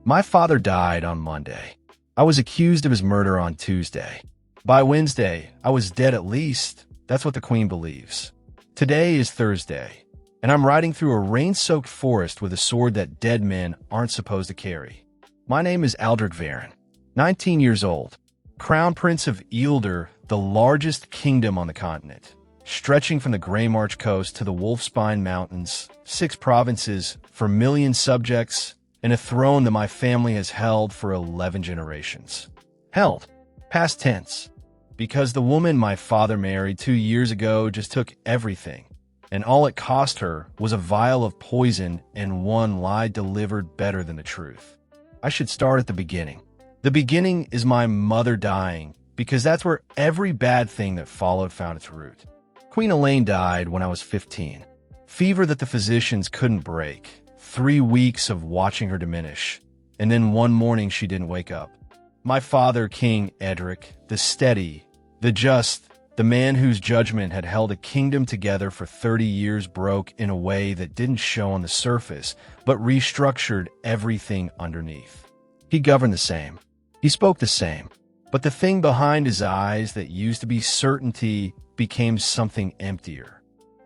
My father died on Monday. I was accused of his murder on Tuesday. By Wednesday, I was dead at least. That's what the Queen believes. Today is Thursday, and I'm riding through a rain-soaked forest with a sword that dead men aren't supposed to carry. My name is Aldrich Varen, 19 years old, Crown Prince of Eilder, the largest kingdom on the continent, stretching from the Greymarch coast to the Wolfspine Mountains, 6 provinces, for million subjects, and a throne that my family has held for 11 generations. Held, past tense, because the woman my father married 2 years ago just took everything, and all it cost her was a vial of poison and one lie delivered better than the truth. I should start at the beginning. The beginning is my mother dying, because that's where every bad thing that followed found its root. Queen Elaine died when I was 15. Fever that the physicians couldn't break. 3 weeks of watching her diminish. And then one morning she didn't wake up. My father, King Edric, the steady, the just, the man whose judgment had held a kingdom together for 30 years, broke in a way that didn't show on the surface, but restructured everything underneath. He governed the same. He spoke the same. But the thing behind his eyes that used to be certainty became something emptier.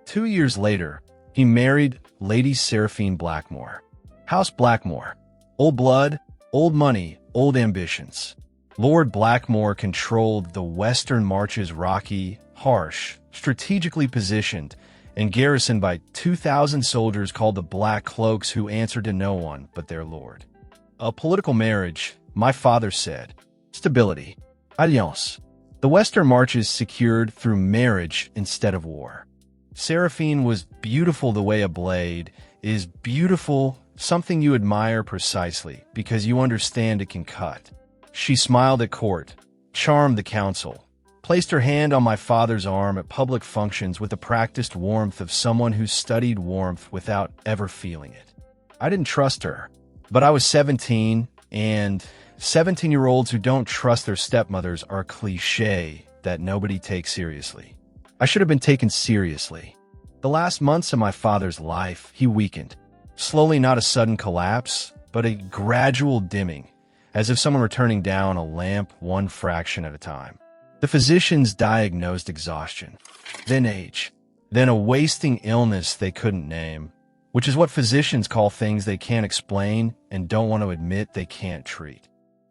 2 years later, he married Lady Seraphine Blackmore. House Blackmore. Old blood, old money, old ambitions. Lord Blackmore controlled the Western Marches, rocky, harsh, strategically positioned, and garrisoned by 2,000 soldiers called the Black Cloaks, who answered to no one but their lord. A political marriage, my father said. Stability. Alliance. The Western Marches secured through marriage instead of war. Seraphine was beautiful the way a blade is beautiful, something you admire precisely because you understand it can cut. She smiled at court, charmed the council, placed her hand on my father's arm at public functions with the practiced warmth of someone who studied warmth without ever feeling it. I didn't trust her, but I was 17, and 17-year-olds who don't trust their stepmothers are a cliche that nobody takes seriously. I should have been taken seriously. The last months of my father's life, he weakened. Slowly, not a sudden collapse, but a gradual dimming, as if someone were turning down a lamp one fraction at a time. The physicians diagnosed exhaustion, then age, then a wasting illness they couldn't name, which is what physicians call things they can't explain and don't want to admit they can't treat.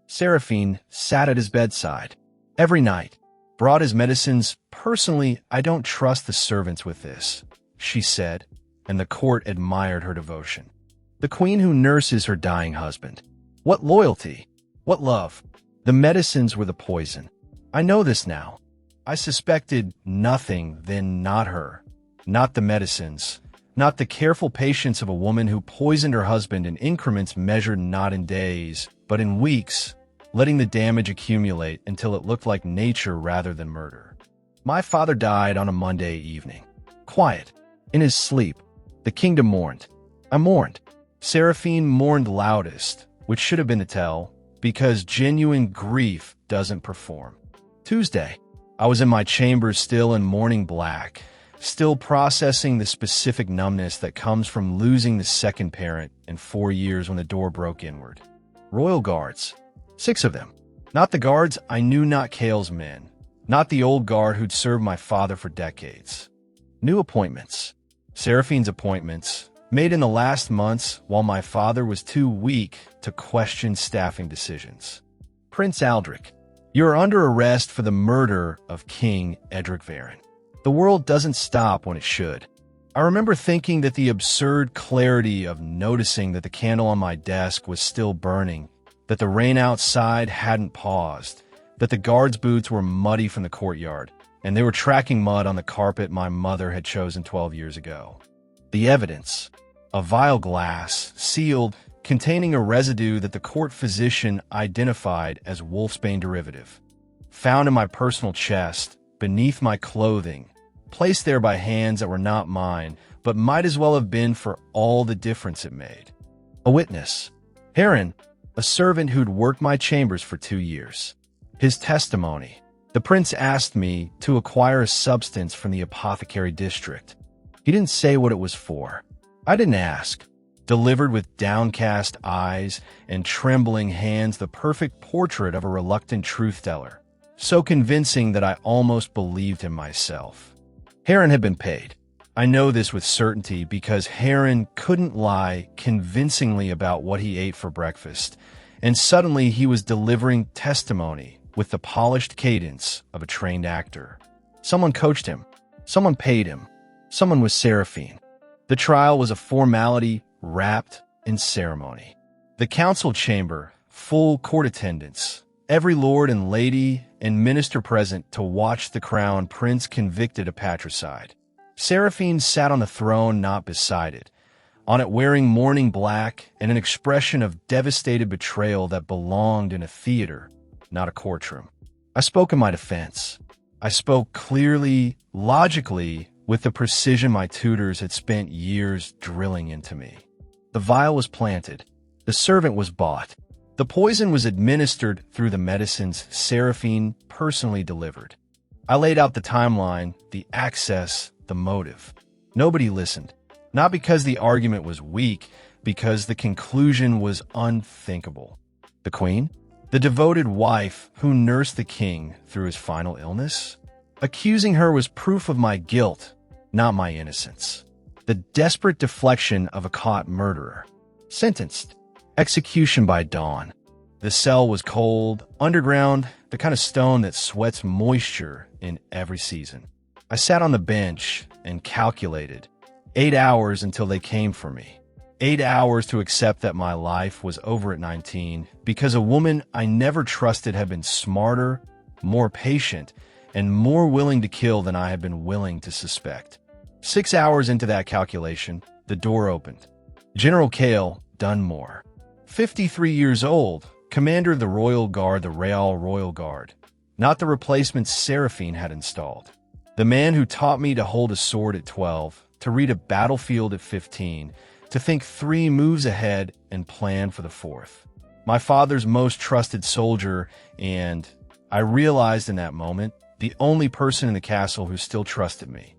Seraphine sat at his bedside every night, brought his medicines. Personally, I don't trust the servants with this, she said, and the court admired her devotion. The queen who nurses her dying husband. What loyalty! What love! The medicines were the poison. I know this now. I suspected nothing, then not her. Not the medicines. Not the careful patience of a woman who poisoned her husband in increments measured not in days, but in weeks, letting the damage accumulate until it looked like nature rather than murder. My father died on a Monday evening. Quiet. In his sleep. The kingdom mourned. I mourned. Seraphine mourned loudest, which should have been to tell, because genuine grief doesn't perform. Tuesday. I was in my chambers still in mourning black, still processing the specific numbness that comes from losing the second parent in 4 years when the door broke inward. Royal guards. 6 of them. Not the guards I knew, not Kale's men. Not the old guard who'd served my father for decades. New appointments. Seraphine's appointments, made in the last months while my father was too weak to question staffing decisions. Prince Aldrich. You are under arrest for the murder of King Edric Varen. The world doesn't stop when it should. I remember thinking that the absurd clarity of noticing that the candle on my desk was still burning, that the rain outside hadn't paused, that the guards' boots were muddy from the courtyard, and they were tracking mud on the carpet my mother had chosen 12 years ago. The evidence. A vial glass, sealed, containing a residue that the court physician identified as wolfsbane derivative. Found in my personal chest, beneath my clothing, placed there by hands that were not mine, but might as well have been for all the difference it made. A witness. Heron, a servant who'd worked my chambers for 2 years. His testimony. The prince asked me to acquire a substance from the apothecary district. He didn't say what it was for. I didn't ask. delivered with downcast eyes and trembling hands, the perfect portrait of a reluctant truth-teller, so convincing that I almost believed him myself. Heron had been paid. I know this with certainty because Heron couldn't lie convincingly about what he ate for breakfast, and suddenly he was delivering testimony with the polished cadence of a trained actor. Someone coached him. Someone paid him. Someone was Seraphine. The trial was a formality wrapped in ceremony. The council chamber, full court attendance, every lord and lady and minister present to watch the crown prince convicted of patricide. Seraphine sat on the throne, not beside it, on it wearing mourning black and an expression of devastated betrayal that belonged in a theater, not a courtroom. I spoke in my defense. I spoke clearly, logically, with the precision my tutors had spent years drilling into me. The vial was planted. The servant was bought. The poison was administered through the medicines Seraphine personally delivered. I laid out the timeline, the access, the motive. Nobody listened. Not because the argument was weak, because the conclusion was unthinkable. The queen? The devoted wife who nursed the king through his final illness? Accusing her was proof of my guilt, not my innocence. The desperate deflection of a caught murderer. Sentenced. Execution by dawn. The cell was cold, underground, the kind of stone that sweats moisture in every season. I sat on the bench and calculated. 8 hours until they came for me. 8 hours to accept that my life was over at 19 because a woman I never trusted had been smarter, more patient, and more willing to kill than I had been willing to suspect. 6 hours into that calculation, the door opened. General Kale Dunmore, 53 years old, commander of the Royal Guard, the Real Royal Guard, not the replacement Seraphine had installed. The man who taught me to hold a sword at 12, to read a battlefield at 15, to think 3 moves ahead and plan for the 4th. My father's most trusted soldier, and I realized in that moment, the only person in the castle who still trusted me.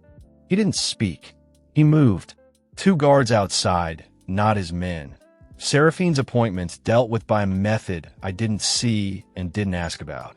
He didn't speak. He moved. 2 guards outside, not his men. Seraphine's appointments dealt with by a method I didn't see and didn't ask about.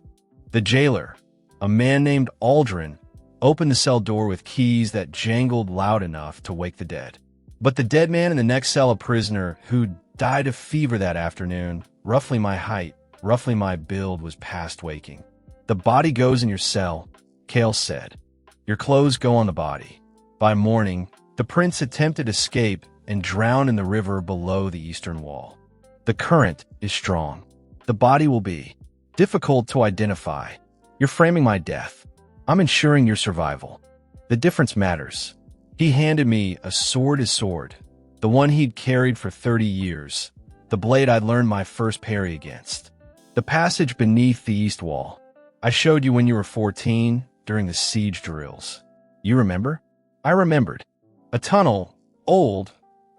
The jailer, a man named Aldrin, opened the cell door with keys that jangled loud enough to wake the dead. But the dead man in the next cell, a prisoner who died of fever that afternoon, roughly my height, roughly my build, was past waking. The body goes in your cell, Kale said. Your clothes go on the body. By morning, the prince attempted escape and drowned in the river below the eastern wall. The current is strong. The body will be difficult to identify. You're framing my death. I'm ensuring your survival. The difference matters. He handed me a sword, his sword, the one he'd carried for 30 years, the blade I'd learned my first parry against. The passage beneath the east wall. I showed you when you were 14 during the siege drills. You remember? I remembered. A tunnel, old,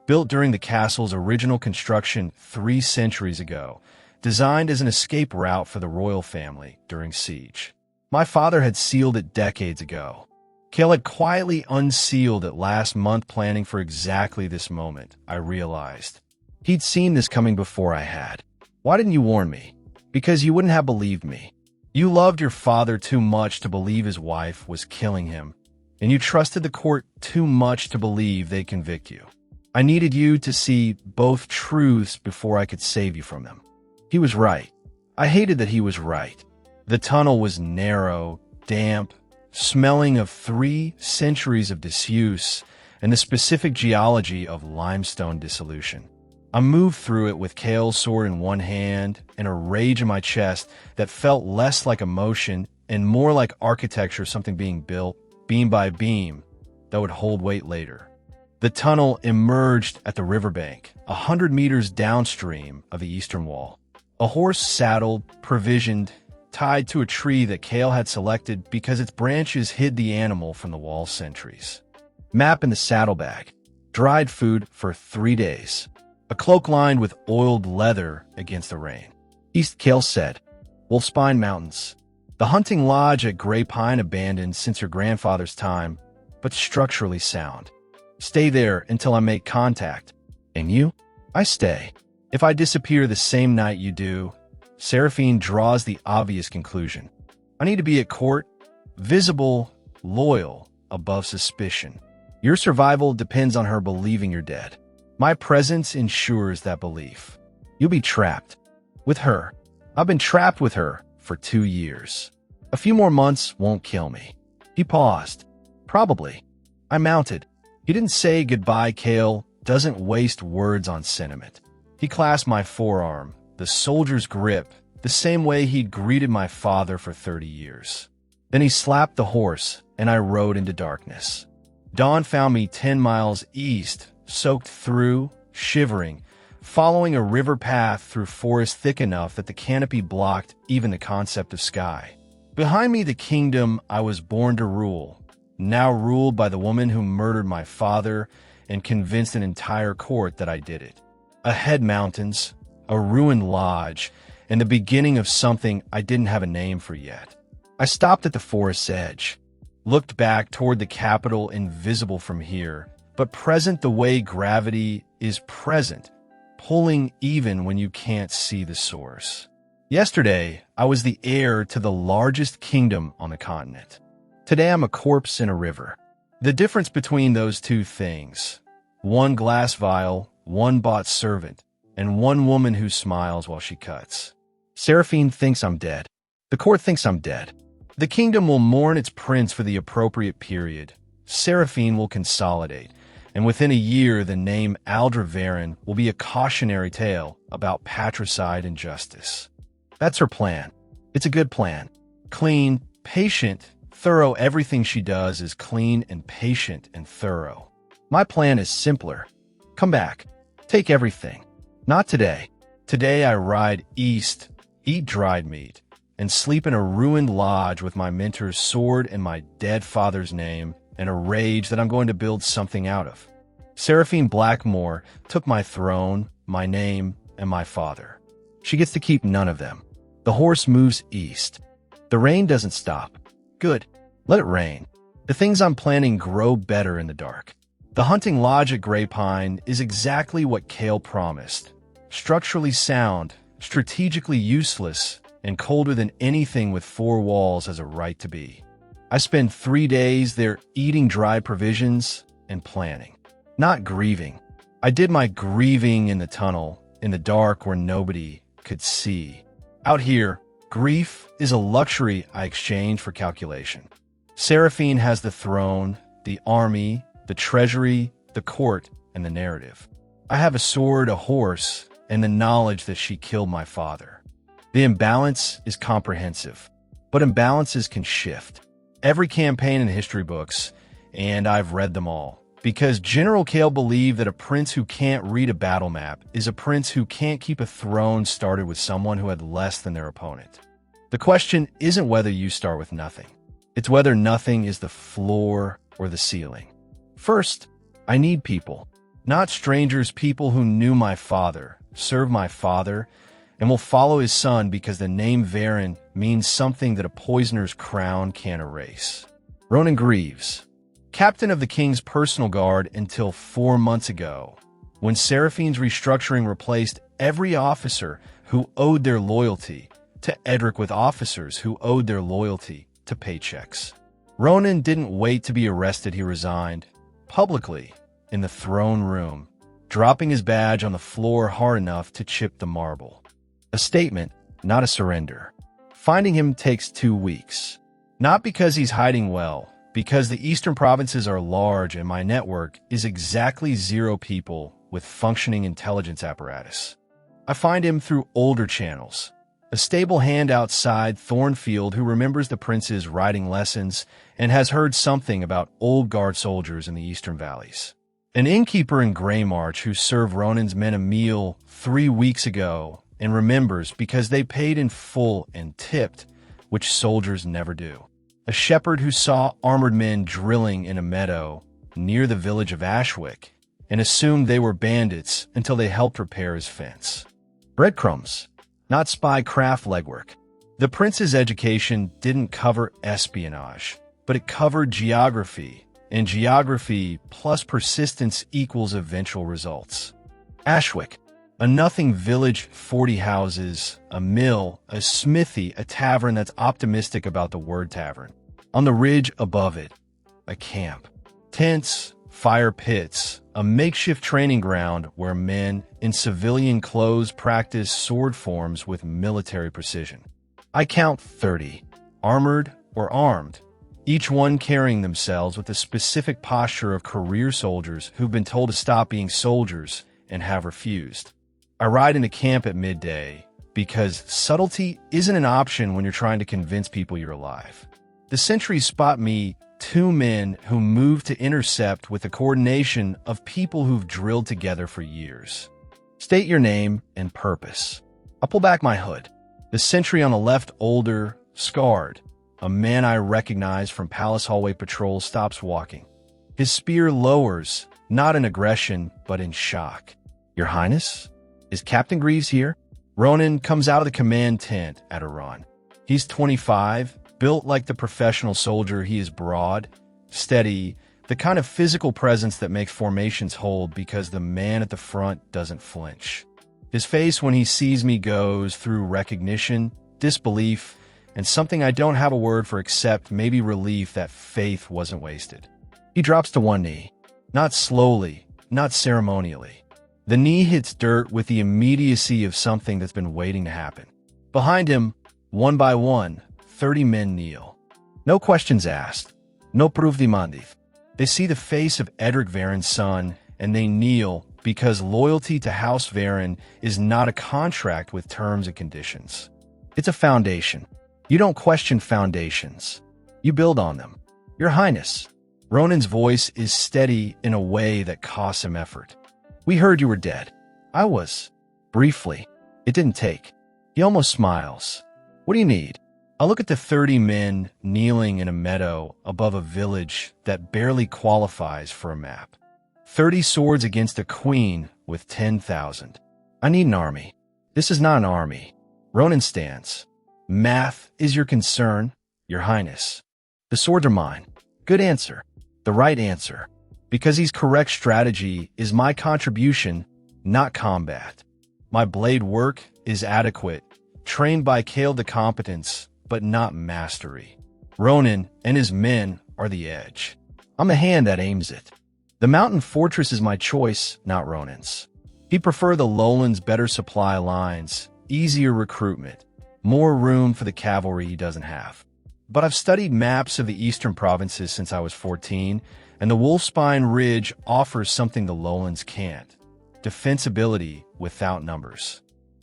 built during the castle's original construction 3 centuries ago, designed as an escape route for the royal family during siege. My father had sealed it decades ago. Kale had quietly unsealed it last month, planning for exactly this moment, I realized. He'd seen this coming before I had. Why didn't you warn me? Because you wouldn't have believed me. You loved your father too much to believe his wife was killing him, and you trusted the court too much to believe they'd convict you. I needed you to see both truths before I could save you from them. He was right. I hated that he was right. The tunnel was narrow, damp, smelling of 3 centuries of disuse and the specific geology of limestone dissolution. I moved through it with Kale's sword in one hand and a rage in my chest that felt less like emotion and more like architecture, something being built, beam by beam, that would hold weight later. The tunnel emerged at the riverbank, 100 meters downstream of the eastern wall. A horse saddled, provisioned, tied to a tree that Kale had selected because its branches hid the animal from the wall sentries. Map in the saddlebag. Dried food for 3 days. A cloak lined with oiled leather against the rain. East, Kale said. Wolfspine Mountains. The hunting lodge at Gray Pine, abandoned since your grandfather's time, but structurally sound. Stay there until I make contact. And you? I stay. If I disappear the same night you do, Seraphine draws the obvious conclusion. I need to be at court, visible, loyal, above suspicion. Your survival depends on her believing you're dead. My presence ensures that belief. You'll be trapped. With her. I've been trapped with her for 2 years. A few more months won't kill me. He paused. Probably. I mounted. He didn't say goodbye, Kale. Doesn't waste words on sentiment. He clasped my forearm, the soldier's grip, the same way he'd greeted my father for 30 years. Then he slapped the horse, and I rode into darkness. Dawn found me 10 miles east, soaked through, shivering, following a river path through forest thick enough that the canopy blocked even the concept of sky. Behind me, the kingdom I was born to rule, now ruled by the woman who murdered my father and convinced an entire court that I did it. Ahead, mountains, a ruined lodge, and the beginning of something I didn't have a name for yet. I stopped at the forest's edge, looked back toward the capital invisible from here, but present the way gravity is present, pulling even when you can't see the source. Yesterday, I was the heir to the largest kingdom on the continent. Today, I'm a corpse in a river. The difference between those two things, one glass vial, one bought servant, and one woman who smiles while she cuts. Seraphine thinks I'm dead. The court thinks I'm dead. The kingdom will mourn its prince for the appropriate period. Seraphine will consolidate, and within a year the name Aldravarin will be a cautionary tale about patricide and justice. That's her plan. It's a good plan. Clean, patient, thorough. Everything she does is clean and patient and thorough. My plan is simpler. Come back. Take everything. Not today. Today I ride east, eat dried meat, and sleep in a ruined lodge with my mentor's sword and my dead father's name and a rage that I'm going to build something out of. Seraphine Blackmore took my throne, my name, and my father. She gets to keep none of them. The horse moves east. The rain doesn't stop. Good. Let it rain. The things I'm planning grow better in the dark. The hunting lodge at Grey Pine is exactly what Kale promised. Structurally sound, strategically useless, and colder than anything with 4 walls has a right to be. I spend 3 days there eating dry provisions and planning, not grieving. I did my grieving in the tunnel, in the dark where nobody could see. Out here, grief is a luxury I exchange for calculation. Seraphine has the throne, the army, the treasury, the court, and the narrative. I have a sword, a horse, and the knowledge that she killed my father. The imbalance is comprehensive, but imbalances can shift. Every campaign in history books, and I've read them all, because General Kale believed that a prince who can't read a battle map is a prince who can't keep a throne started with someone who had less than their opponent. The question isn't whether you start with nothing. It's whether nothing is the floor or the ceiling. First, I need people. Not strangers, people who knew my father, serve my father, and will follow his son because the name Varen means something that a poisoner's crown can't erase. Ronan Greaves, captain of the king's personal guard until 4 months ago, when Seraphine's restructuring replaced every officer who owed their loyalty to Edric with officers who owed their loyalty to paychecks. Ronan didn't wait to be arrested, he resigned, publicly, in the throne room, dropping his badge on the floor hard enough to chip the marble. A statement, not a surrender. Finding him takes 2 weeks. Not because he's hiding well, because the eastern provinces are large and my network is exactly 0 people with functioning intelligence apparatus. I find him through older channels. A stable hand outside Thornfield who remembers the prince's riding lessons and has heard something about old guard soldiers in the eastern valleys. An innkeeper in Greymarch who served Ronan's men a meal 3 weeks ago and remembers because they paid in full and tipped, which soldiers never do. A shepherd who saw armored men drilling in a meadow near the village of Ashwick and assumed they were bandits until they helped repair his fence. Breadcrumbs, not spy craft legwork. The prince's education didn't cover espionage, but it covered geography, and geography plus persistence equals eventual results. Ashwick, a nothing village, 40 houses, a mill, a smithy, a tavern that's optimistic about the word tavern. On the ridge above it, a camp. Tents, fire pits, a makeshift training ground where men in civilian clothes practice sword forms with military precision. I count 30, armored or armed, each one carrying themselves with a specific posture of career soldiers who've been told to stop being soldiers and have refused. I ride into camp at midday because subtlety isn't an option when you're trying to convince people you're alive. The sentries spot me, 2 men who move to intercept with the coordination of people who've drilled together for years. State your name and purpose. I pull back my hood. The sentry on the left, older, scarred, a man I recognize from Palace Hallway Patrol, stops walking. His spear lowers, not in aggression, but in shock. Your Highness? Is Captain Greaves here? Ronan comes out of the command tent at a run. He's 25, built like the professional soldier. He is broad, steady, the kind of physical presence that makes formations hold because the man at the front doesn't flinch. His face when he sees me goes through recognition, disbelief, and something I don't have a word for except maybe relief that faith wasn't wasted. He drops to one knee, not slowly, not ceremonially. The knee hits dirt with the immediacy of something that's been waiting to happen. Behind him, one by one, 30 men kneel. No questions asked. No proof demanded. They see the face of Edric Varen's son, and they kneel because loyalty to House Varen is not a contract with terms and conditions. It's a foundation. You don't question foundations. You build on them. Your Highness. Ronan's voice is steady in a way that costs him effort. We heard you were dead. I was. Briefly. It didn't take. He almost smiles. What do you need? I look at the 30 men kneeling in a meadow above a village that barely qualifies for a map. 30 swords against a queen with 10,000. I need an army. This is not an army. Ronan stands. Math is your concern, Your Highness. The swords are mine. Good answer. The right answer. Because he's correct strategy is my contribution, not combat. My blade work is adequate, trained by Kale to competence, but not mastery. Ronan and his men are the edge. I'm the hand that aims it. The mountain fortress is my choice, not Ronan's. He'd prefer the lowlands, better supply lines, easier recruitment, more room for the cavalry he doesn't have. But I've studied maps of the eastern provinces since I was 14, and the Wolfspine Ridge offers something the lowlands can't. Defensibility without numbers.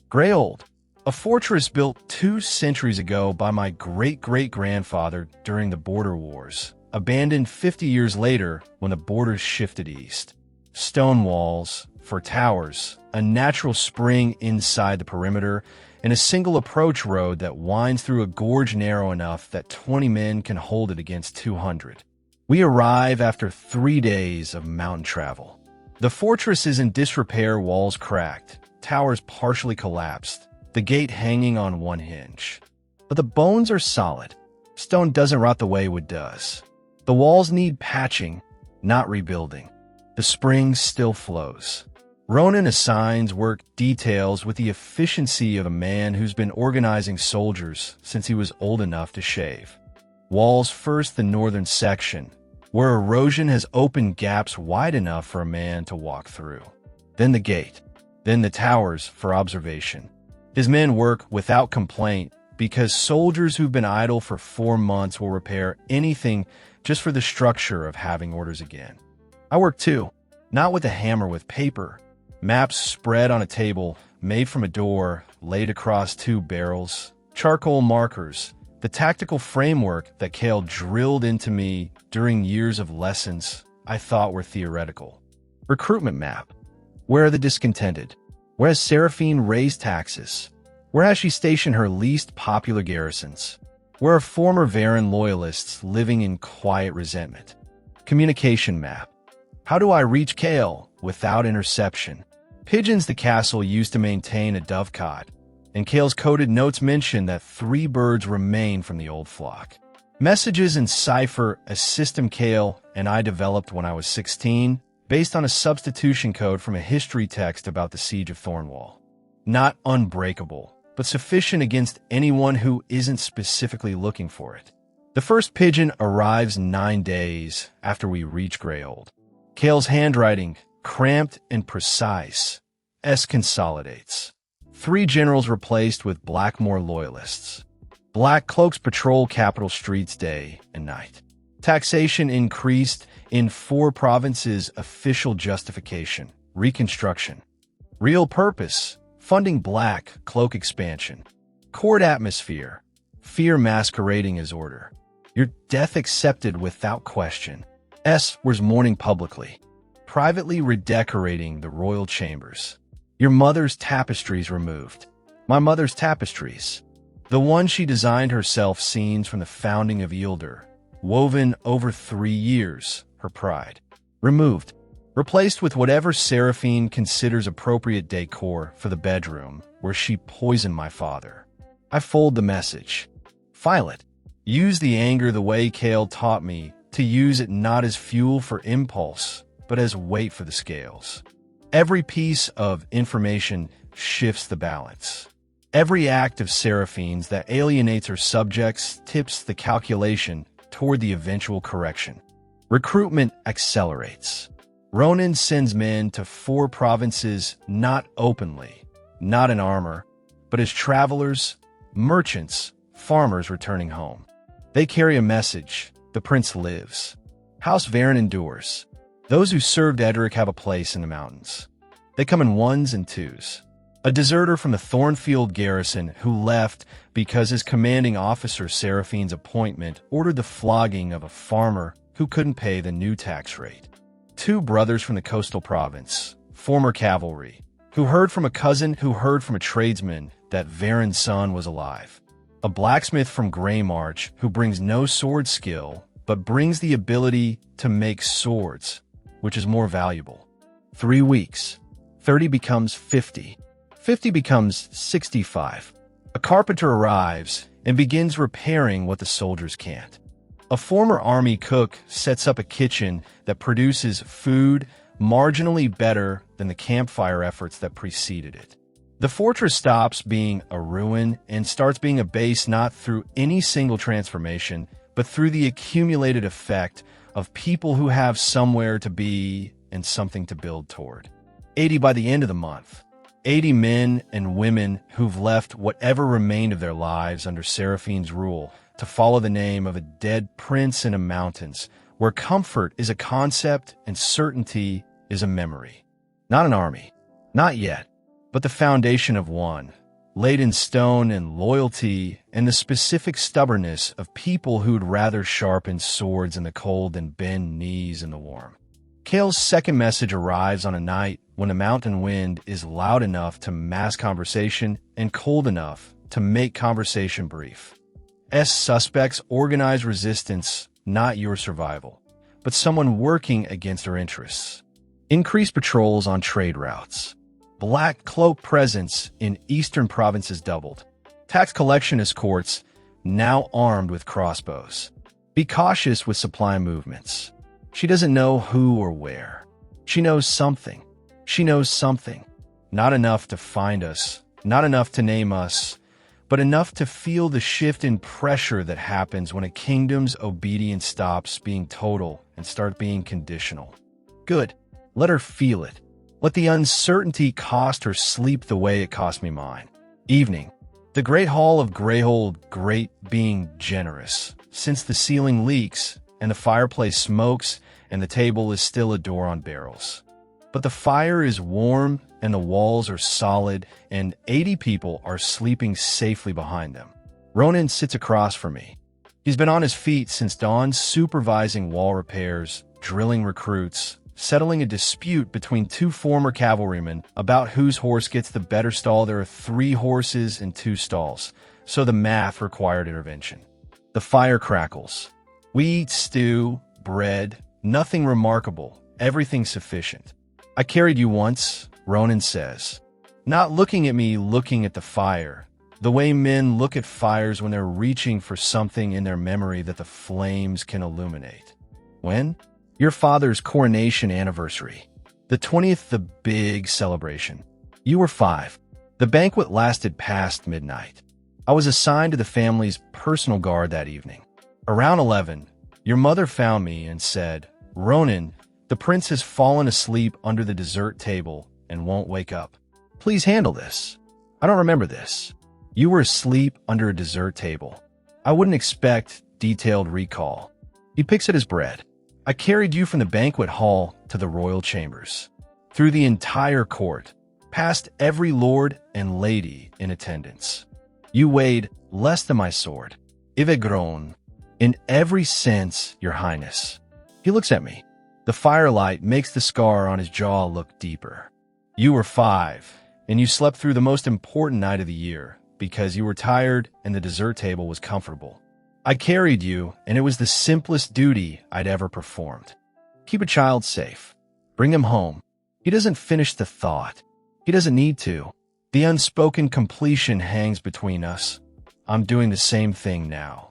Grey Old, a fortress built 2 centuries ago by my great-great-grandfather during the border wars, abandoned 50 years later when the borders shifted east. Stone walls for towers, a natural spring inside the perimeter, and a single approach road that winds through a gorge narrow enough that 20 men can hold it against 200. We arrive after 3 days of mountain travel. The fortress is in disrepair, walls cracked, towers partially collapsed, the gate hanging on one hinge. But the bones are solid. Stone doesn't rot the way wood does. The walls need patching, not rebuilding. The spring still flows. Ronan assigns work details with the efficiency of a man who's been organizing soldiers since he was old enough to shave. Walls first, the northern section, where erosion has opened gaps wide enough for a man to walk through. Then the gate. Then the towers for observation. His men work without complaint because soldiers who've been idle for 4 months will repair anything just for the structure of having orders again. I work too, not with a hammer, with paper. Maps spread on a table, made from a door, laid across 2 barrels, charcoal markers, the tactical framework that Kale drilled into me during years of lessons I thought were theoretical. Recruitment map. Where are the discontented? Where has Seraphine raised taxes? Where has she stationed her least popular garrisons? Where are former Varen loyalists living in quiet resentment? Communication map. How do I reach Kale without interception? Pigeons the castle used to maintain a dovecot, and Kale's coded notes mention that 3 birds remain from the old flock. Messages in cipher, a system Kale and I developed when I was 16, based on a substitution code from a history text about the siege of Thornwall. Not unbreakable, but sufficient against anyone who isn't specifically looking for it. The first pigeon arrives 9 days after we reach Greyhold. Kale's handwriting, cramped and precise, consolidates. 3 generals replaced with Blackmore loyalists. Black cloaks patrol capital streets day and night. Taxation increased in 4 provinces. Official justification, reconstruction. Real purpose, funding Black cloak expansion. Court atmosphere, fear masquerading as order. Your death accepted without question. Was mourning publicly, privately redecorating the royal chambers. Your mother's tapestries removed. My mother's tapestries. The one she designed herself, scenes from the founding of Eilder, woven over 3 years, her pride. Removed. Replaced with whatever Seraphine considers appropriate decor for the bedroom where she poisoned my father. I fold the message. File it. Use the anger the way Kale taught me to use it, not as fuel for impulse, but as weight for the scales. Every piece of information shifts the balance. Every act of Seraphine's that alienates her subjects tips the calculation toward the eventual correction. Recruitment accelerates. Ronan sends men to 4 provinces, not openly, not in armor, but as travelers, merchants, farmers returning home. They carry a message. The prince lives. House Varen endures. Those who served Edric have a place in the mountains. They come in 1s and 2s. A deserter from the Thornfield garrison who left because his commanding officer Seraphine's appointment ordered the flogging of a farmer who couldn't pay the new tax rate. 2 brothers from the coastal province, former cavalry, who heard from a cousin who heard from a tradesman that Varen's son was alive. A blacksmith from Greymarch who brings no sword skill, but brings the ability to make swords, which is more valuable. 3 weeks. 30 becomes 50. 50 becomes 65. A carpenter arrives and begins repairing what the soldiers can't. A former army cook sets up a kitchen that produces food marginally better than the campfire efforts that preceded it. The fortress stops being a ruin and starts being a base, not through any single transformation, but through the accumulated effect of people who have somewhere to be and something to build toward. 80 by the end of the month. 80 men and women who've left whatever remained of their lives under Seraphine's rule to follow the name of a dead prince in the mountains, where comfort is a concept and certainty is a memory. Not an army. Not yet. But the foundation of one, laid in stone, and loyalty and the specific stubbornness of people who'd rather sharpen swords in the cold than bend knees in the warm. Kale's second message arrives on a night when the mountain wind is loud enough to mask conversation and cold enough to make conversation brief. Suspects organize resistance, not your survival, but someone working against our interests. Increased patrols on trade routes. Black cloak presence in eastern provinces doubled. Tax collection escorts now armed with crossbows. Be cautious with supply movements. She doesn't know who or where. She knows something. She knows something. Not enough to find us, not enough to name us, but enough to feel the shift in pressure that happens when a kingdom's obedience stops being total and starts being conditional. Good. Let her feel it. Let the uncertainty cost her sleep the way it cost me mine. Evening. The great hall of Greyhold, great being generous, since the ceiling leaks and the fireplace smokes and the table is still a door on barrels. But the fire is warm and the walls are solid and 80 people are sleeping safely behind them. Ronan sits across from me. He's been on his feet since dawn, supervising wall repairs, drilling recruits, settling a dispute between 2 former cavalrymen about whose horse gets the better stall. There are 3 horses and 2 stalls, so the math required intervention. The fire crackles. We eat stew, bread, nothing remarkable, everything sufficient. I carried you once, Ronan says. Not looking at me, looking at the fire. The way men look at fires when they're reaching for something in their memory that the flames can illuminate. When? Your father's coronation anniversary. The 20th, the big celebration. You were 5. The banquet lasted past midnight. I was assigned to the family's personal guard that evening. Around 11, your mother found me and said, "Ronan, the prince has fallen asleep under the dessert table and won't wake up. Please handle this." I don't remember this. You were asleep under a dessert table. I wouldn't expect detailed recall. He picks at his bread. I carried you from the banquet hall to the royal chambers, through the entire court, past every lord and lady in attendance. You weighed less than my sword. Ivegron. In every sense, your highness. He looks at me. The firelight makes the scar on his jaw look deeper. You were 5, and you slept through the most important night of the year because you were tired and the dessert table was comfortable. I carried you, and it was the simplest duty I'd ever performed. Keep a child safe. Bring him home. He doesn't finish the thought. He doesn't need to. The unspoken completion hangs between us. I'm doing the same thing now.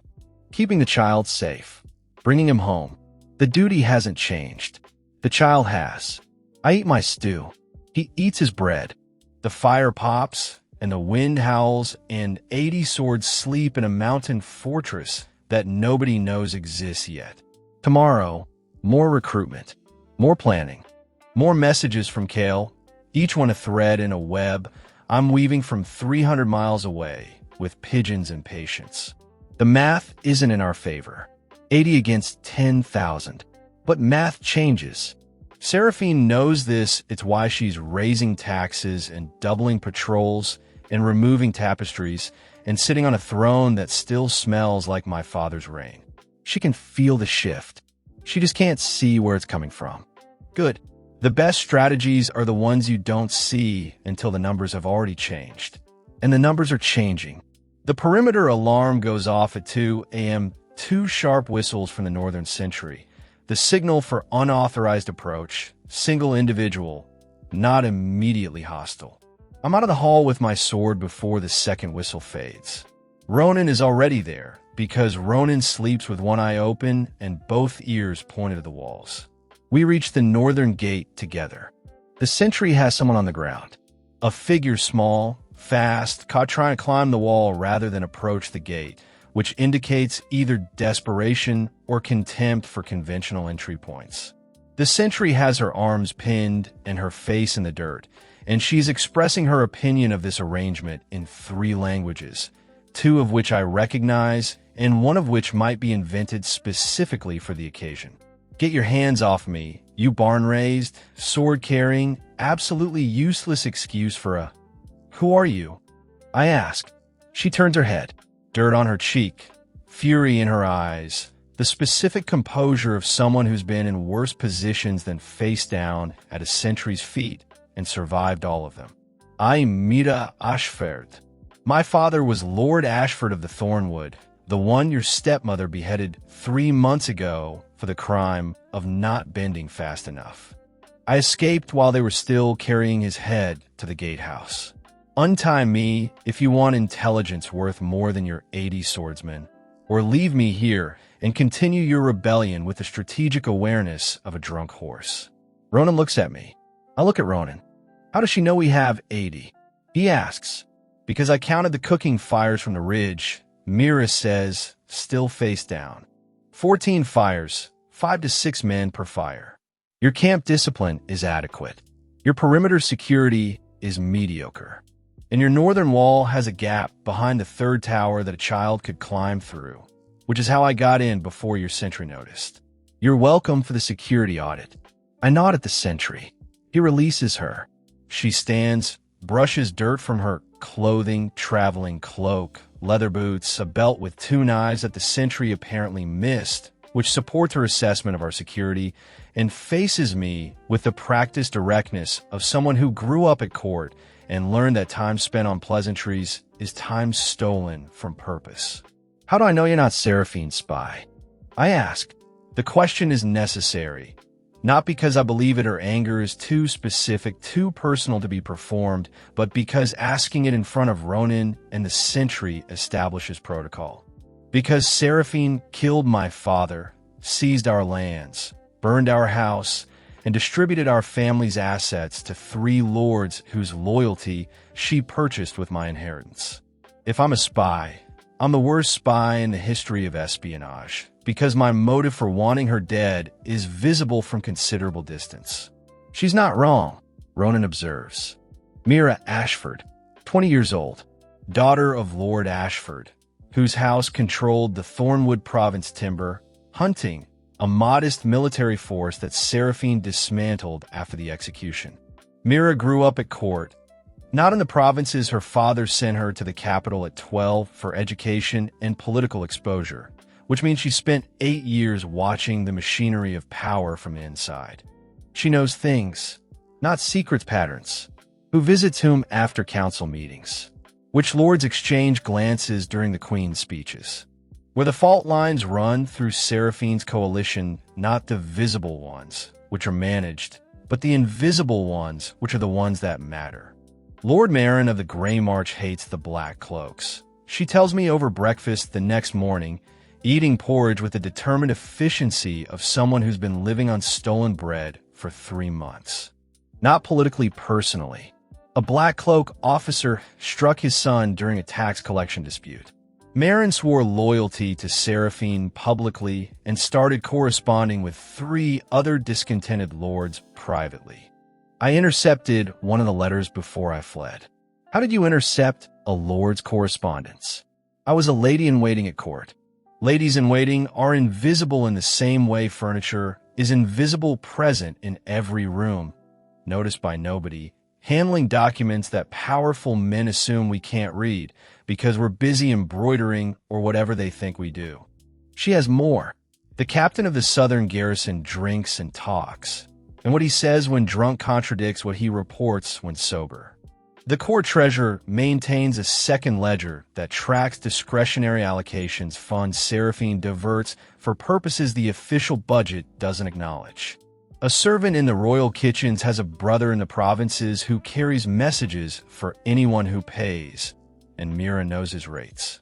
Keeping the child safe. Bringing him home. The duty hasn't changed. The child has. I eat my stew. He eats his bread. The fire pops, and the wind howls, and 80 swords sleep in a mountain fortress that nobody knows exists yet. Tomorrow, more recruitment, more planning, more messages from Kale, each one a thread in a web I'm weaving from 300 miles away with pigeons and patience. The math isn't in our favor. 80 against 10,000. But math changes. Seraphine knows this. It's why she's raising taxes and doubling patrols and removing tapestries and sitting on a throne that still smells like my father's reign. She can feel the shift. She just can't see where it's coming from. Good. The best strategies are the ones you don't see until the numbers have already changed. And the numbers are changing. The perimeter alarm goes off at 2 a.m., 2 sharp whistles from the Northern Sentry. The signal for unauthorized approach, single individual, not immediately hostile. I'm out of the hall with my sword before the second whistle fades. Ronan is already there, because Ronan sleeps with one eye open and both ears pointed at the walls. We reach the northern gate together. The sentry has someone on the ground. A figure small, fast, caught trying to climb the wall rather than approach the gate, which indicates either desperation or contempt for conventional entry points. The sentry has her arms pinned and her face in the dirt, and she's expressing her opinion of this arrangement in 3 languages, 2 of which I recognize and 1 of which might be invented specifically for the occasion. Get your hands off me, you barn-raised, sword-carrying, absolutely useless excuse for a... Who are you? I ask. She turns her head, dirt on her cheek, fury in her eyes, the specific composure of someone who's been in worse positions than face down at a sentry's feet and survived all of them. I'm Mira Ashford. My father was Lord Ashford of the Thornwood, the one your stepmother beheaded 3 months ago for the crime of not bending fast enough. I escaped while they were still carrying his head to the gatehouse. Untie me if you want intelligence worth more than your 80 swordsmen, or leave me here and continue your rebellion with the strategic awareness of a drunk horse. Ronan looks at me. I look at Ronan. How does she know we have 80? He asks. Because I counted the cooking fires from the ridge. Mira says, still face down. 14 fires, 5 to 6 men per fire. Your camp discipline is adequate. Your perimeter security is mediocre. And your northern wall has a gap behind the 3rd tower that a child could climb through, which is how I got in before your sentry noticed. You're welcome for the security audit. I nod at the sentry. He releases her. She stands, brushes dirt from her clothing, traveling cloak, leather boots, a belt with 2 knives that the sentry apparently missed, which supports her assessment of our security, and faces me with the practiced directness of someone who grew up at court and learned that time spent on pleasantries is time stolen from purpose. How do I know you're not Seraphine's spy? I ask. The question is necessary, not because I believe it or anger is too specific, too personal to be performed, but because asking it in front of Ronan and the sentry establishes protocol. Because Seraphine killed my father, seized our lands, burned our house, and distributed our family's assets to 3 lords whose loyalty she purchased with my inheritance. If I'm a spy, I'm the worst spy in the history of espionage, because my motive for wanting her dead is visible from considerable distance. She's not wrong, Ronan observes. Mira Ashford, 20 years old, daughter of Lord Ashford, whose house controlled the Thornwood Province timber, hunting, a modest military force that Seraphine dismantled after the execution. Mira grew up at court, not in the provinces. Her father sent her to the capital at 12 for education and political exposure, which means she spent 8 years watching the machinery of power from the inside. She knows things, not secrets patterns. Who visits whom after council meetings? Which lords exchange glances during the Queen's speeches? Where the fault lines run through Seraphine's coalition, not the visible ones, which are managed, but the invisible ones, which are the ones that matter. Lord Marin of the Grey March hates the Black Cloaks. She tells me over breakfast the next morning, eating porridge with the determined efficiency of someone who's been living on stolen bread for 3 months. Not politically, personally. A Black Cloak officer struck his son during a tax collection dispute. Marin swore loyalty to Seraphine publicly and started corresponding with 3 other discontented lords privately. I intercepted one of the letters before I fled. How did you intercept a lord's correspondence? I was a lady-in-waiting at court. Ladies-in-waiting are invisible in the same way furniture is invisible, present in every room, noticed by nobody, handling documents that powerful men assume we can't read because we're busy embroidering or whatever they think we do. She has more. The captain of the southern garrison drinks and talks, and what he says when drunk contradicts what he reports when sober. The court treasurer maintains a second ledger that tracks discretionary allocations funds Seraphine diverts for purposes the official budget doesn't acknowledge. A servant in the royal kitchens has a brother in the provinces who carries messages for anyone who pays, and Mira knows his rates.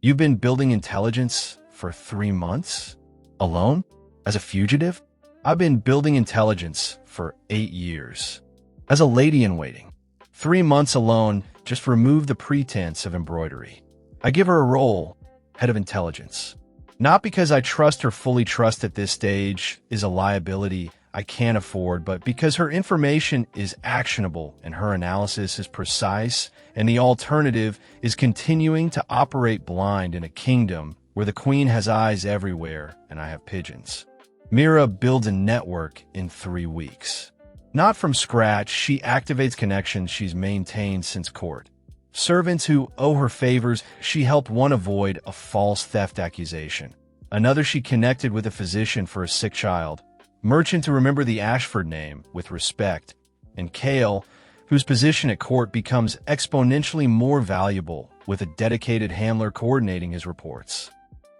You've been building intelligence for 3 months? Alone? As a fugitive? I've been building intelligence for 8 years. As a lady-in-waiting. 3 months alone, just remove the pretense of embroidery. I give her a role, head of intelligence. Not because I trust her fully. Trust at this stage is a liability I can't afford, but because her information is actionable and her analysis is precise, and the alternative is continuing to operate blind in a kingdom where the Queen has eyes everywhere and I have pigeons. Mira builds a network in 3 weeks. Not from scratch, she activates connections she's maintained since court. Servants who owe her favors, she helped one avoid a false theft accusation. Another, she connected with a physician for a sick child. Merchant to remember the Ashford name with respect, and Kale, whose position at court becomes exponentially more valuable with a dedicated handler coordinating his reports.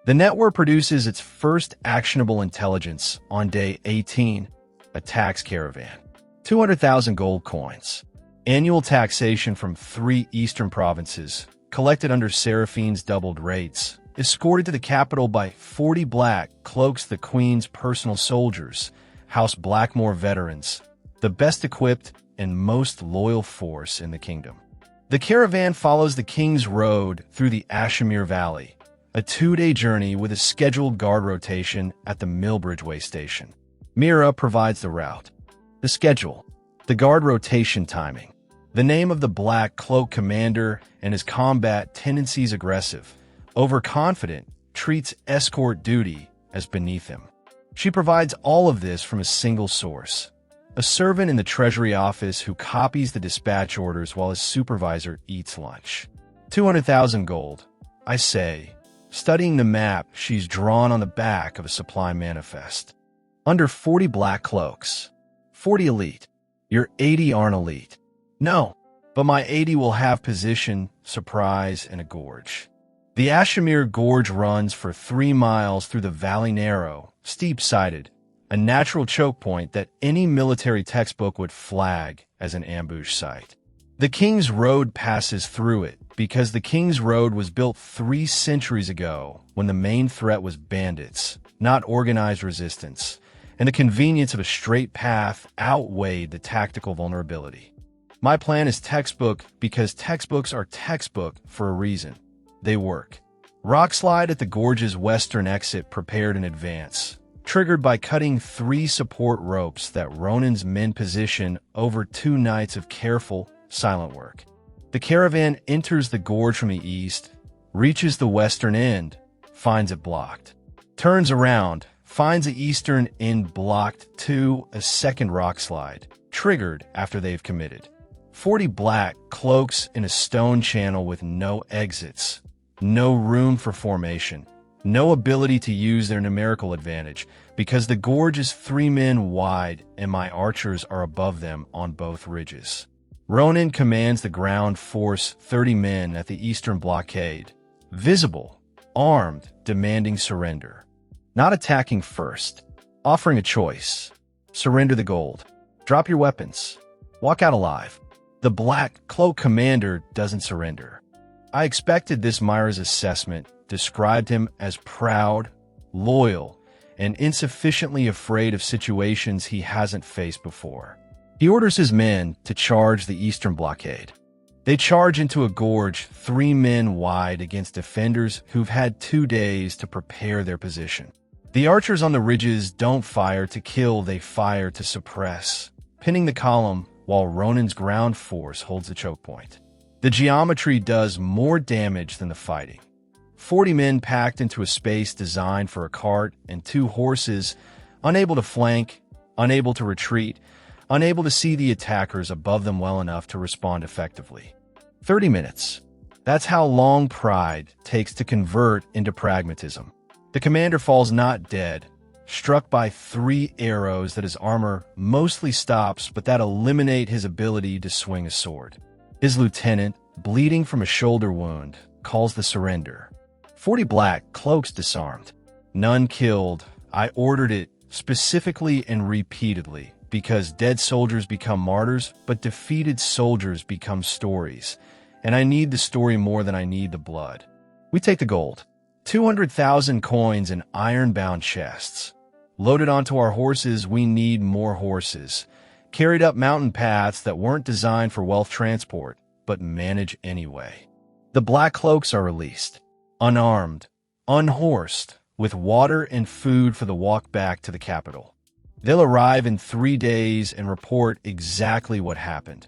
The network produces its first actionable intelligence on day 18, a tax caravan. 200,000 gold coins. Annual taxation from 3 eastern provinces, collected under Seraphine's doubled rates, escorted to the capital by 40 Black Cloaks, the Queen's personal soldiers, House Blackmore veterans, the best equipped and most loyal force in the kingdom. The caravan follows the King's Road through the Ashimere Valley, a 2-day journey with a scheduled guard rotation at the Millbridge Way station. Mira provides the route, the schedule, the guard rotation timing, the name of the Black Cloak commander and his combat tendencies: aggressive, overconfident, treats escort duty as beneath him. She provides all of this from a single source, a servant in the Treasury office who copies the dispatch orders while his supervisor eats lunch. 200,000 gold, I say, studying the map she's drawn on the back of a supply manifest. Under 40 Black Cloaks. 40 elite. Your 80 aren't elite. No, but my 80 will have position, surprise, and a gorge. The Ashimere Gorge runs for 3 miles through the valley, narrow, steep-sided, a natural choke point that any military textbook would flag as an ambush site. The King's Road passes through it because the King's Road was built 3 centuries ago when the main threat was bandits, not organized resistance, and the convenience of a straight path outweighed the tactical vulnerability. My plan is textbook because textbooks are textbook for a reason. They work. Rock slide at the gorge's western exit prepared in advance, triggered by cutting 3 support ropes that Ronin's men position over 2 nights of careful, silent work. The caravan enters the gorge from the east, reaches the western end, finds it blocked. Turns around, finds the eastern end blocked to a second rock slide, triggered after they've committed. 40 black cloaks in a stone channel with no exits, no room for formation, no ability to use their numerical advantage because the gorge is 3 men wide and my archers are above them on both ridges. Ronin commands the ground force 30 men at the eastern blockade, visible, armed, demanding surrender. Not attacking first, offering a choice. Surrender the gold. Drop your weapons. Walk out alive. The Black Cloak commander doesn't surrender. I expected this. Myra's assessment described him as proud, loyal, and insufficiently afraid of situations he hasn't faced before. He orders his men to charge the eastern blockade. They charge into a gorge 3 men wide against defenders who've had 2 days to prepare their position. The archers on the ridges don't fire to kill, they fire to suppress, pinning the column while Ronin's ground force holds the choke point. The geometry does more damage than the fighting. 40 men packed into a space designed for a cart and 2 horses, unable to flank, unable to retreat, unable to see the attackers above them well enough to respond effectively. 30 minutes. That's how long pride takes to convert into pragmatism. The commander falls not dead, struck by 3 arrows that his armor mostly stops but that eliminate his ability to swing a sword. His lieutenant, bleeding from a shoulder wound, calls the surrender. 40 black cloaks disarmed. None killed. I ordered it specifically and repeatedly because dead soldiers become martyrs, but defeated soldiers become stories. And I need the story more than I need the blood. We take the gold. 200,000 coins in iron-bound chests. Loaded onto our horses, we need more horses. Carried up mountain paths that weren't designed for wealth transport, but manage anyway. The black cloaks are released. Unarmed, unhorsed, with water and food for the walk back to the capital. They'll arrive in 3 days and report exactly what happened.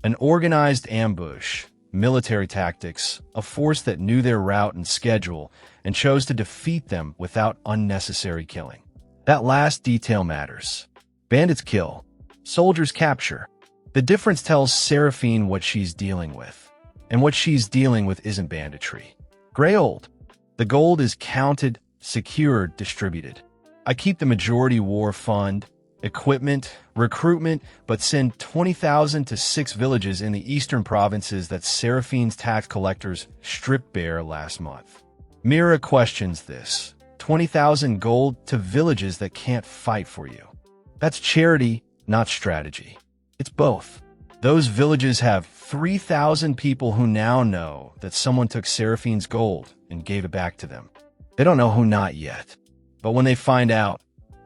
An organized ambush, military tactics, a force that knew their route and schedule and chose to defeat them without unnecessary killing. That last detail matters. Bandits kill, soldiers capture. The difference tells Seraphine what she's dealing with. And what she's dealing with isn't banditry. Gray old. The gold is counted, secured, distributed. I keep the majority war fund, equipment, recruitment, but send 20,000 to 6 villages in the eastern provinces that Seraphine's tax collectors stripped bare last month. Mira questions this. 20,000 gold to villages that can't fight for you. That's charity, not strategy. It's both. Those villages have 3,000 people who now know that someone took Seraphine's gold and gave it back to them. They don't know who not yet. But when they find out,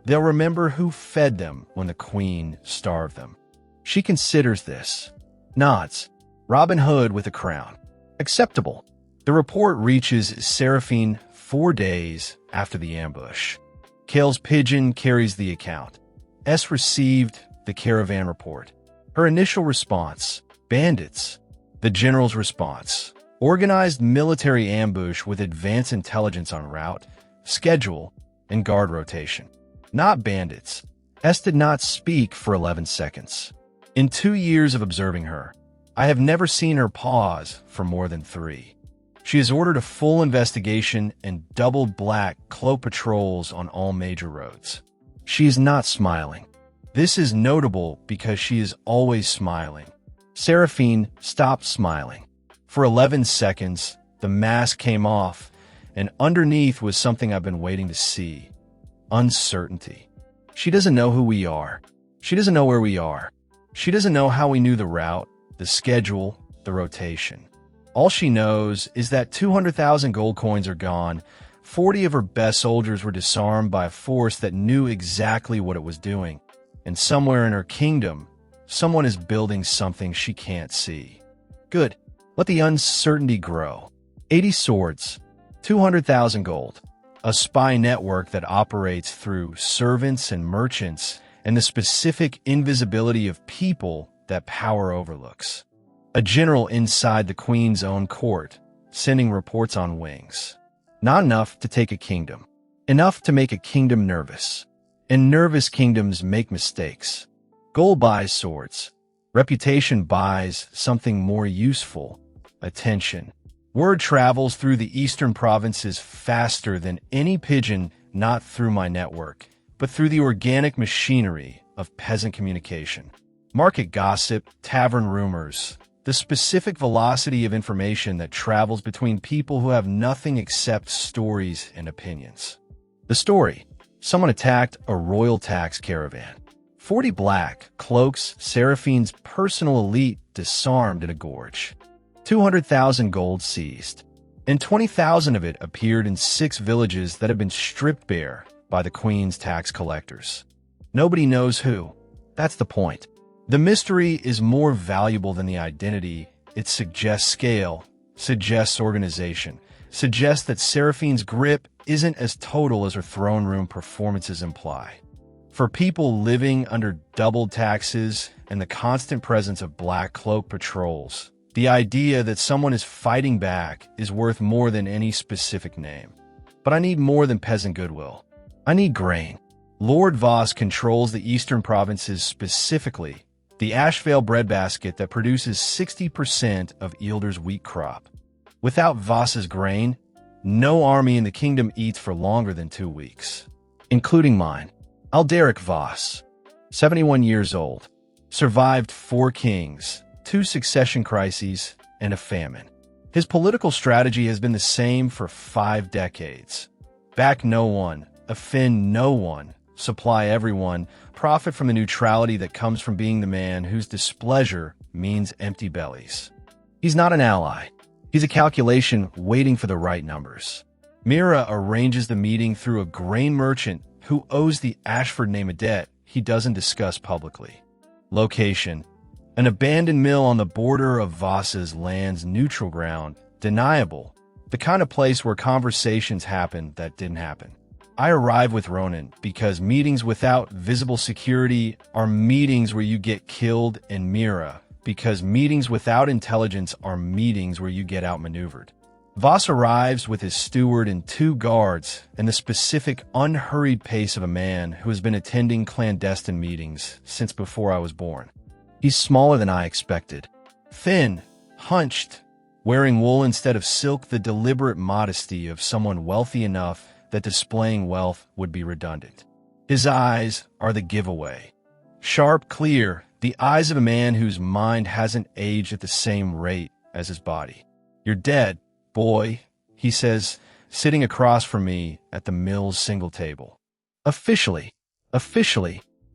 they'll remember who fed them when the queen starved them. She considers this. Nods. Robin Hood with a crown. Acceptable. The report reaches Seraphine 4 days after the ambush. Kale's pigeon carries the account. S received the caravan report. Her initial response, bandits. The general's response, organized military ambush with advanced intelligence on route, schedule, and guard rotation. Not bandits. S did not speak for 11 seconds. In 2 years of observing her, I have never seen her pause for more than 3. She has ordered a full investigation and double black cloak patrols on all major roads. She is not smiling. This is notable because she is always smiling. Seraphine stopped smiling. For 11 seconds, the mask came off, and underneath was something I've been waiting to see. Uncertainty. She doesn't know who we are. She doesn't know where we are. She doesn't know how we knew the route, the schedule, the rotation. All she knows is that 200,000 gold coins are gone, 40 of her best soldiers were disarmed by a force that knew exactly what it was doing. And somewhere in her kingdom, someone is building something she can't see. Good. Let the uncertainty grow. 80 swords, 200,000 gold. A spy network that operates through servants and merchants and the specific invisibility of people that power overlooks. A general inside the queen's own court, sending reports on wings. Not enough to take a kingdom. Enough to make a kingdom nervous. And nervous kingdoms make mistakes. Gold buys swords. Reputation buys something more useful. Attention. Word travels through the eastern provinces faster than any pigeon, not through my network, but through the organic machinery of peasant communication. Market gossip, tavern rumors, the specific velocity of information that travels between people who have nothing except stories and opinions. The story: someone attacked a royal tax caravan. 40 black cloaks, Seraphine's personal elite, disarmed in a gorge. 200,000 gold seized, and 20,000 of it appeared in 6 villages that have been stripped bare by the queen's tax collectors. Nobody knows who. That's the point. The mystery is more valuable than the identity. It suggests scale, suggests organization, suggests that Seraphine's grip isn't as total as her throne room performances imply. For people living under doubled taxes and the constant presence of black cloak patrols, the idea that someone is fighting back is worth more than any specific name. But I need more than peasant goodwill. I need grain. Lord Voss controls the eastern provinces, specifically the Ashvale breadbasket that produces 60% of Eilder's wheat crop. Without Voss's grain, no army in the kingdom eats for longer than 2 weeks, including mine. Alderic Voss, 71 years old, survived 4 kings, 2 succession crises, and a famine. His political strategy has been the same for 5 decades. Back no one, offend no one, supply everyone, profit from the neutrality that comes from being the man whose displeasure means empty bellies. He's not an ally. He's a calculation waiting for the right numbers. Mira arranges the meeting through a grain merchant who owes the Ashford name a debt he doesn't discuss publicly. Location: an abandoned mill on the border of Voss's land's neutral ground, deniable, the kind of place where conversations happen that didn't happen. I arrive with Ronan because meetings without visible security are meetings where you get killed, and Mira because meetings without intelligence are meetings where you get outmaneuvered. Voss arrives with his steward and 2 guards and the specific unhurried pace of a man who has been attending clandestine meetings since before I was born. He's smaller than I expected. Thin, hunched, wearing wool instead of silk, the deliberate modesty of someone wealthy enough that displaying wealth would be redundant. His eyes are the giveaway. Sharp, clear, the eyes of a man whose mind hasn't aged at the same rate as his body. "You're dead, boy," he says, sitting across from me at the mill's single table. Officially,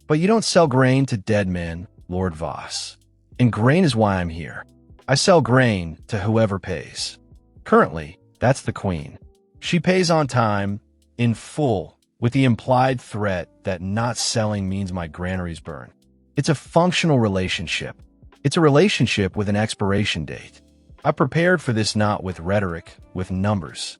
but you don't sell grain to dead men, Lord Voss. And grain is why I'm here. I sell grain to whoever pays. Currently, that's the queen. She pays on time, in full, with the implied threat that not selling means my granaries burn. It's a functional relationship. It's a relationship with an expiration date. I prepared for this not with rhetoric, with numbers.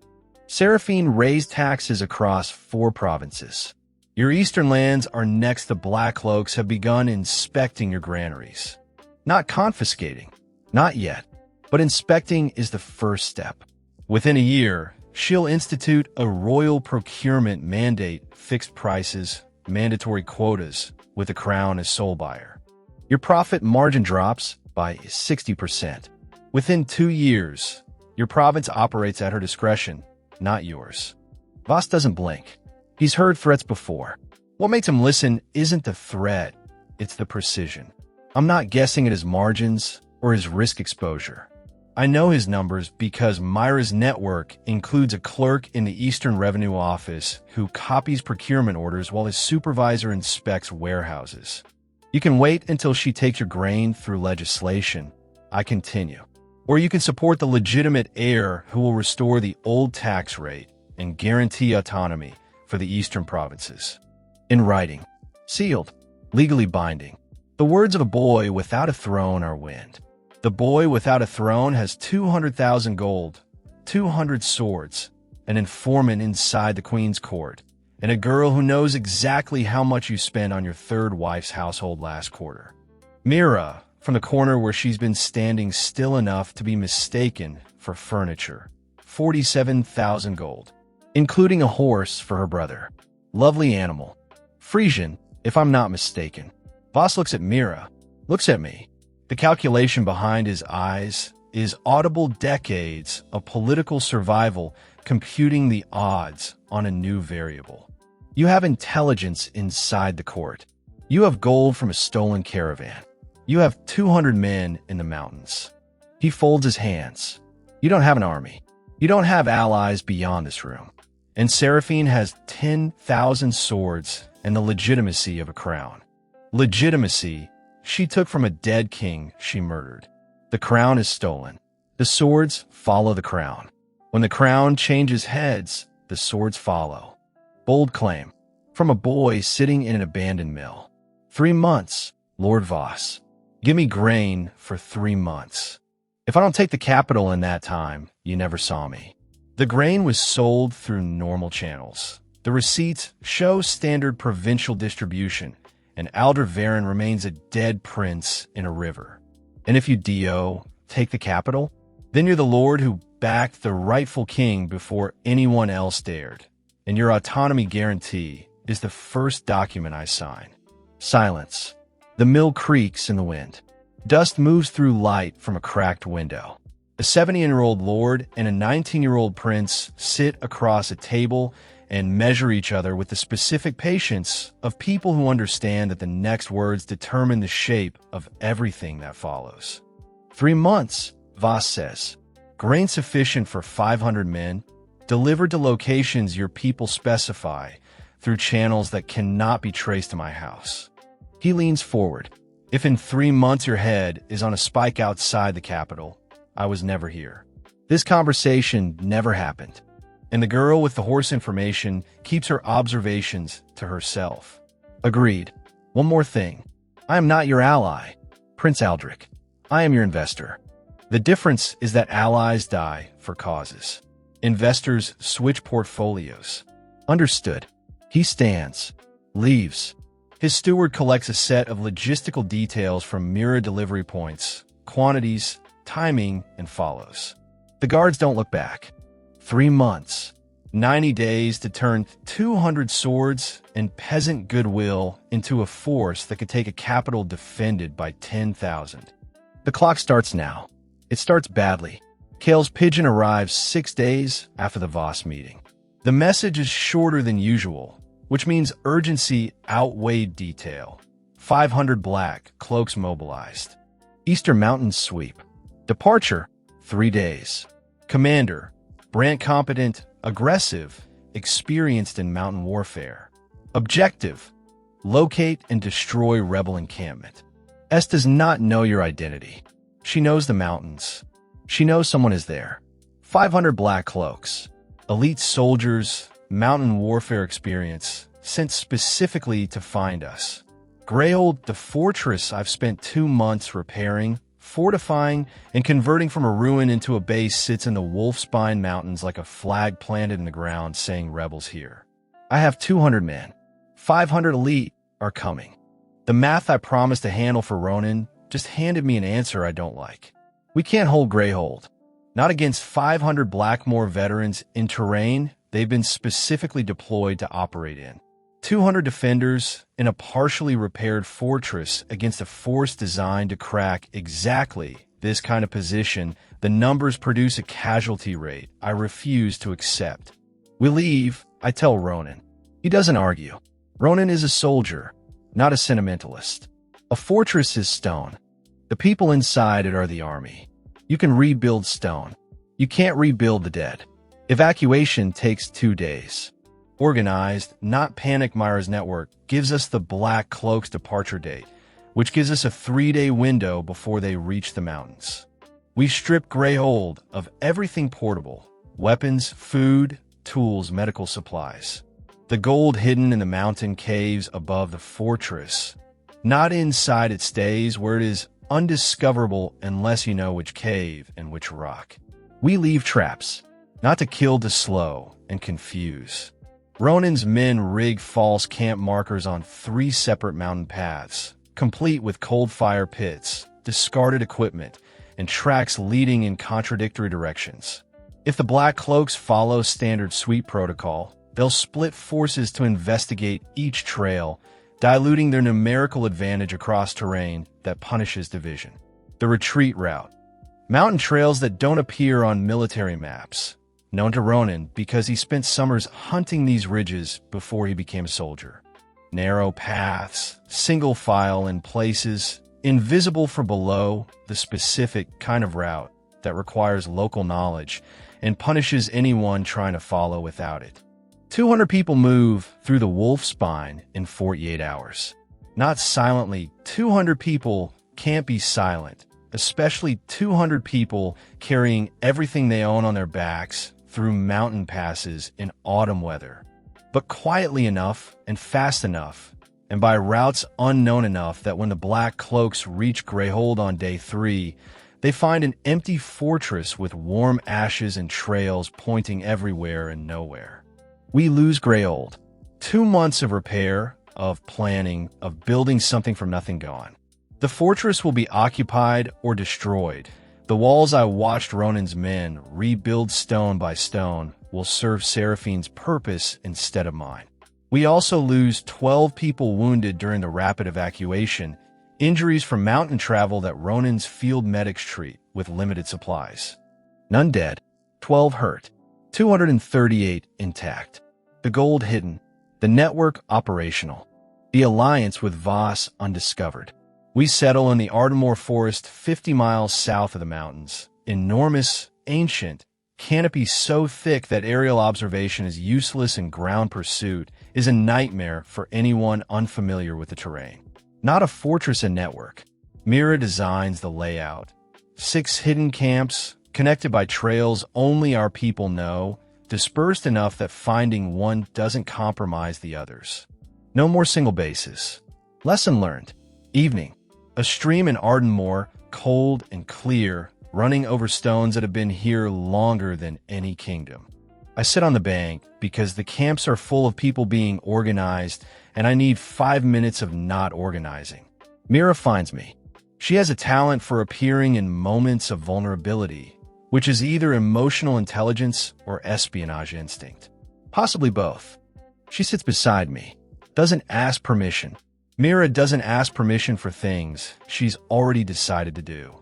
Seraphine raised taxes across 4 provinces. Your eastern lands are next. The Black Cloaks have begun inspecting your granaries. Not confiscating, not yet, but inspecting is the first step. Within a year, she'll institute a royal procurement mandate, fixed prices, mandatory quotas, with the crown as sole buyer. Your profit margin drops by 60%. Within 2 years, your province operates at her discretion, not yours. Voss doesn't blink. He's heard threats before. What makes him listen isn't the threat, it's the precision. I'm not guessing at his margins or his risk exposure. I know his numbers because Myra's network includes a clerk in the Eastern Revenue Office who copies procurement orders while his supervisor inspects warehouses. You can wait until she takes your grain through legislation. I continue. Or you can support the legitimate heir who will restore the old tax rate and guarantee autonomy for the eastern provinces. In writing, sealed, legally binding. The words of a boy without a throne are wind. The boy without a throne has 200,000 gold, 200 swords, an informant inside the queen's court, and a girl who knows exactly how much you spent on your third wife's household last quarter. Mira, from the corner where she's been standing still enough to be mistaken for furniture, 47,000 gold, including a horse for her brother. Lovely animal. Frisian, if I'm not mistaken. Boss looks at Mira, looks at me. The calculation behind his eyes is audible decades of political survival computing the odds on a new variable. You have intelligence inside the court. You have gold from a stolen caravan. You have 200 men in the mountains. He folds his hands. You don't have an army. You don't have allies beyond this room. And Seraphine has 10,000 swords and the legitimacy of a crown. Legitimacy she took from a dead king she murdered. The crown is stolen. The swords follow the crown. When the crown changes heads, the swords follow. Bold claim. From a boy sitting in an abandoned mill. 3 months, Lord Voss. Give me grain for 3 months. If I don't take the capital in that time, you never saw me. The grain was sold through normal channels. The receipts show standard provincial distribution, and Aldervaren remains a dead prince in a river. And if you take the capital, then you're the lord who backed the rightful king before anyone else dared. And your autonomy guarantee is the first document I sign. Silence. The mill creaks in the wind. Dust moves through light from a cracked window. A 70-year-old lord and a 19-year-old prince sit across a table and measure each other with the specific patience of people who understand that the next words determine the shape of everything that follows. 3 months, Voss says. Grain sufficient for 500 men, delivered to locations your people specify through channels that cannot be traced to my house. He leans forward. If in 3 months your head is on a spike outside the capital, I was never here. This conversation never happened. And the girl with the horse information keeps her observations to herself. Agreed. One more thing. I am not your ally, Prince Aldrich. I am your investor. The difference is that allies die for causes. Investors switch portfolios. Understood. He stands. Leaves. His steward collects a set of logistical details from Mira delivery points, quantities, timing, and follows. The guards don't look back. 3 months, 90 days to turn 200 swords and peasant goodwill into a force that could take a capital defended by 10,000. The clock starts now. It starts badly. Kale's pigeon arrives 6 days after the Voss meeting. The message is shorter than usual, which means urgency outweighed detail. 500 black, cloaks mobilized. Eastern Mountains sweep. Departure, 3 days. Commander, brand competent, aggressive, experienced in mountain warfare. Objective, locate and destroy rebel encampment. S does not know your identity. She knows the mountains. She knows someone is there. 500 black cloaks. Elite soldiers, mountain warfare experience, sent specifically to find us. Greyhold, the fortress I've spent 2 months repairing, fortifying, and converting from a ruin into a base sits in the Wolfspine Mountains like a flag planted in the ground saying rebels here. I have 200 men. 500 elite are coming. The math I promised to handle for Ronan just handed me an answer I don't like. We can't hold Greyhold. Not against 500 Blackmore veterans in terrain they've been specifically deployed to operate in. 200 defenders in a partially repaired fortress against a force designed to crack exactly this kind of position. The numbers produce a casualty rate I refuse to accept. We leave, I tell Ronan. He doesn't argue. Ronan is a soldier, not a sentimentalist. A fortress is stone. The people inside it are the army. You can rebuild stone. You can't rebuild the dead. Evacuation takes 2 days. Organized, not panic Myra's network, gives us the Black Cloak's departure date, which gives us a 3-day window before they reach the mountains. We strip Greyhold of everything portable, weapons, food, tools, medical supplies. The gold hidden in the mountain caves above the fortress. Not inside it stays, where it is undiscoverable unless you know which cave and which rock. We leave traps, not to kill, to slow and confuse. Ronin's men rig false camp markers on 3 separate mountain paths, complete with cold fire pits, discarded equipment, and tracks leading in contradictory directions. If the Black Cloaks follow standard sweep protocol, they'll split forces to investigate each trail, diluting their numerical advantage across terrain that punishes division. The retreat route. Mountain trails that don't appear on military maps. Known to Ronin because he spent summers hunting these ridges before he became a soldier. Narrow paths, single file in places, invisible from below, the specific kind of route that requires local knowledge and punishes anyone trying to follow without it. 200 people move through the wolf spine in 48 hours. Not silently, 200 people can't be silent, especially 200 people carrying everything they own on their backs through mountain passes in autumn weather, but quietly enough and fast enough, and by routes unknown enough that when the Black Cloaks reach Greyhold on day 3, they find an empty fortress with warm ashes and trails pointing everywhere and nowhere. We lose Greyhold. 2 months of repair, of planning, of building something from nothing gone. The fortress will be occupied or destroyed. The walls I watched Ronin's men rebuild stone by stone will serve Seraphine's purpose instead of mine. We also lose 12 people wounded during the rapid evacuation, injuries from mountain travel that Ronin's field medics treat with limited supplies. None dead, 12 hurt, 238 intact. The gold hidden, the network operational, the alliance with Voss undiscovered. We settle in the Ardmore Forest 50 miles south of the mountains. Enormous, ancient, canopy so thick that aerial observation is useless and ground pursuit is a nightmare for anyone unfamiliar with the terrain. Not a fortress and network. Mira designs the layout. 6 hidden camps, connected by trails only our people know, dispersed enough that finding one doesn't compromise the others. No more single bases. Lesson learned. Evening. A stream in Ardmore, cold and clear, running over stones that have been here longer than any kingdom. I sit on the bank because the camps are full of people being organized, and I need 5 minutes of not organizing. Mira finds me. She has a talent for appearing in moments of vulnerability, which is either emotional intelligence or espionage instinct. Possibly both. She sits beside me, doesn't ask permission. Mira doesn't ask permission for things she's already decided to do.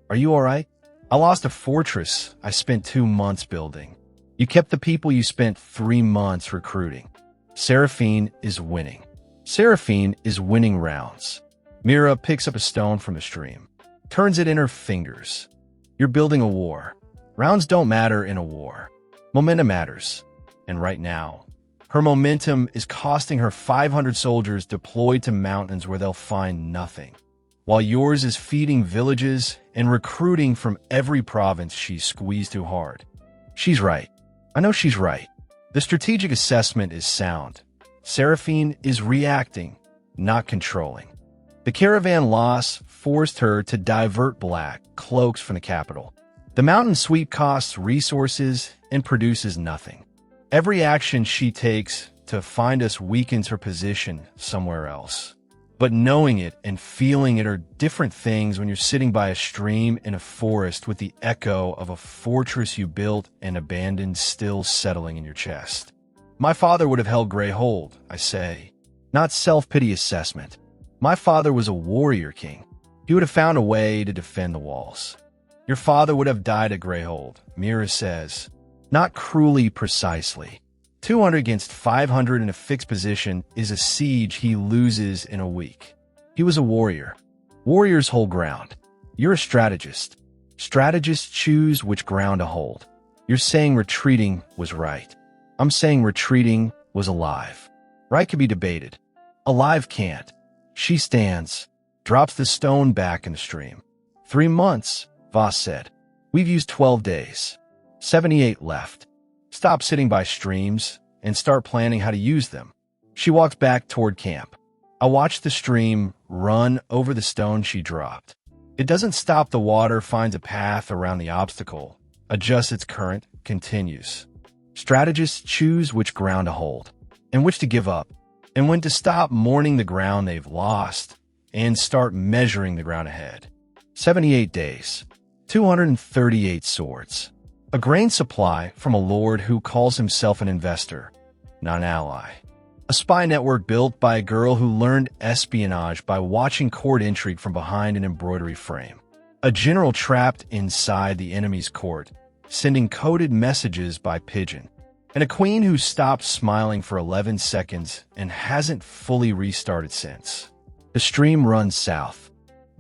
Are you all right? I lost a fortress I spent 2 months building. You kept the people you spent 3 months recruiting. Seraphine is winning. Seraphine is winning rounds. Mira picks up a stone from the stream, turns it in her fingers. You're building a war. Rounds don't matter in a war. Momentum matters. And right now, her momentum is costing her 500 soldiers deployed to mountains where they'll find nothing, while yours is feeding villages and recruiting from every province she's squeezed too hard. She's right. I know she's right. The strategic assessment is sound. Seraphine is reacting, not controlling. The caravan loss forced her to divert Black Cloaks from the capital. The mountain sweep costs resources and produces nothing. Every action she takes to find us weakens her position somewhere else. But knowing it and feeling it are different things when you're sitting by a stream in a forest with the echo of a fortress you built and abandoned still settling in your chest. My father would have held Greyhold, I say. Not self-pity assessment. My father was a warrior king. He would have found a way to defend the walls. Your father would have died at Greyhold, Mira says. Not cruelly precisely. 200 against 500 in a fixed position is a siege he loses in a week. He was a warrior. Warriors hold ground. You're a strategist. Strategists choose which ground to hold. You're saying retreating was right. I'm saying retreating was alive. Right can be debated. Alive can't. She stands, drops the stone back in the stream. 3 months, Voss said. We've used 12 days. 78 left. Stop sitting by streams and start planning how to use them. She walked back toward camp. I watched the stream run over the stone she dropped. It doesn't stop the water, finds a path around the obstacle, adjusts its current, continues. Strategists choose which ground to hold, and which to give up, and when to stop mourning the ground they've lost and start measuring the ground ahead. 78 days, 238 swords. A grain supply from a lord who calls himself an investor, not an ally. A spy network built by a girl who learned espionage by watching court intrigue from behind an embroidery frame. A general trapped inside the enemy's court, sending coded messages by pigeon. And a queen who stopped smiling for 11 seconds and hasn't fully restarted since. The stream runs south.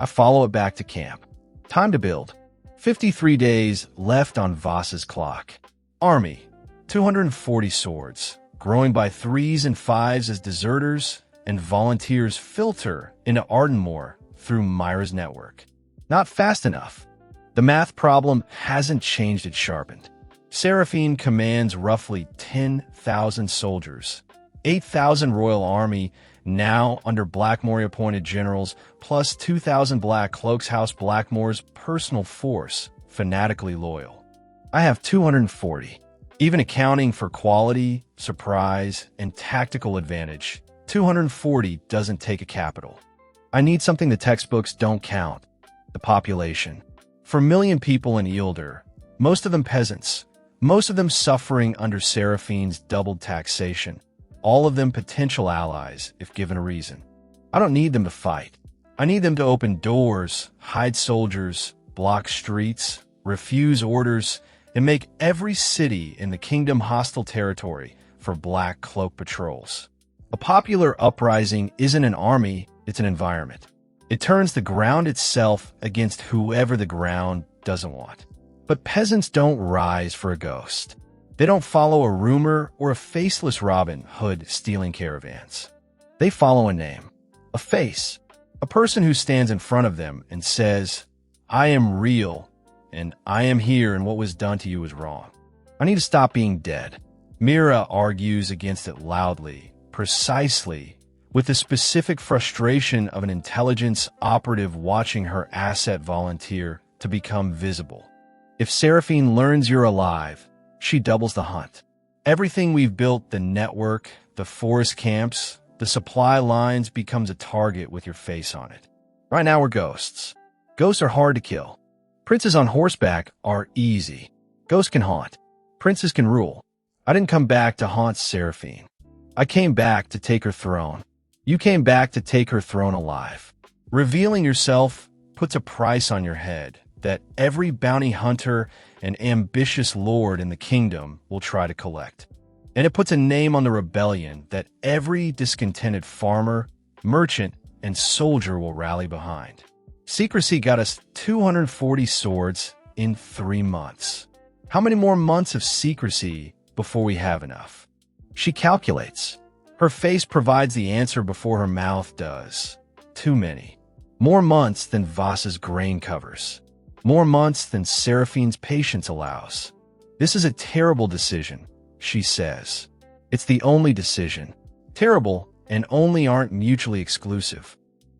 I follow it back to camp. Time to build. 53 days left on Voss's clock. Army, 240 swords, growing by 3s and 5s as deserters and volunteers filter into Ardenmoor through Myra's network. Not fast enough. The math problem hasn't changed, it's sharpened. Seraphine commands roughly 10,000 soldiers, 8,000 Royal Army, now under Blackmoor-appointed generals, plus 2,000 Black Cloaks House Blackmoor's personal force, fanatically loyal. I have 240. Even accounting for quality, surprise, and tactical advantage, 240 doesn't take a capital. I need something the textbooks don't count: the population. For a million people in Eilder, most of them peasants, most of them suffering under Seraphine's doubled taxation, all of them potential allies if given a reason. I don't need them to fight. I need them to open doors, hide soldiers, block streets, refuse orders, and make every city in the kingdom hostile territory for Black Cloak patrols. A popular uprising isn't an army, it's an environment. It turns the ground itself against whoever the ground doesn't want. But peasants don't rise for a ghost. They don't follow a rumor or a faceless Robin Hood stealing caravans. They follow a name, a face, a person who stands in front of them and says, "I am real, and I am here, and what was done to you is wrong. I need to stop being dead." Mira argues against it loudly, precisely, with the specific frustration of an intelligence operative watching her asset volunteer to become visible. If Seraphine learns you're alive, she doubles the hunt. Everything we've built, the network, the forest camps, the supply lines, becomes a target with your face on it. Right now we're ghosts. Ghosts are hard to kill. Princes on horseback are easy. Ghosts can haunt. Princes can rule. I didn't come back to haunt Seraphine. I came back to take her throne. You came back to take her throne alive. Revealing yourself puts a price on your head that every bounty hunter and ambitious lord in the kingdom will try to collect. And it puts a name on the rebellion that every discontented farmer, merchant, and soldier will rally behind. Secrecy got us 240 swords in 3 months. How many more months of secrecy before we have enough? She calculates. Her face provides the answer before her mouth does. Too many. More months than Voss's grain covers. More months than Seraphine's patience allows. This is a terrible decision, she says. It's the only decision. Terrible and only aren't mutually exclusive.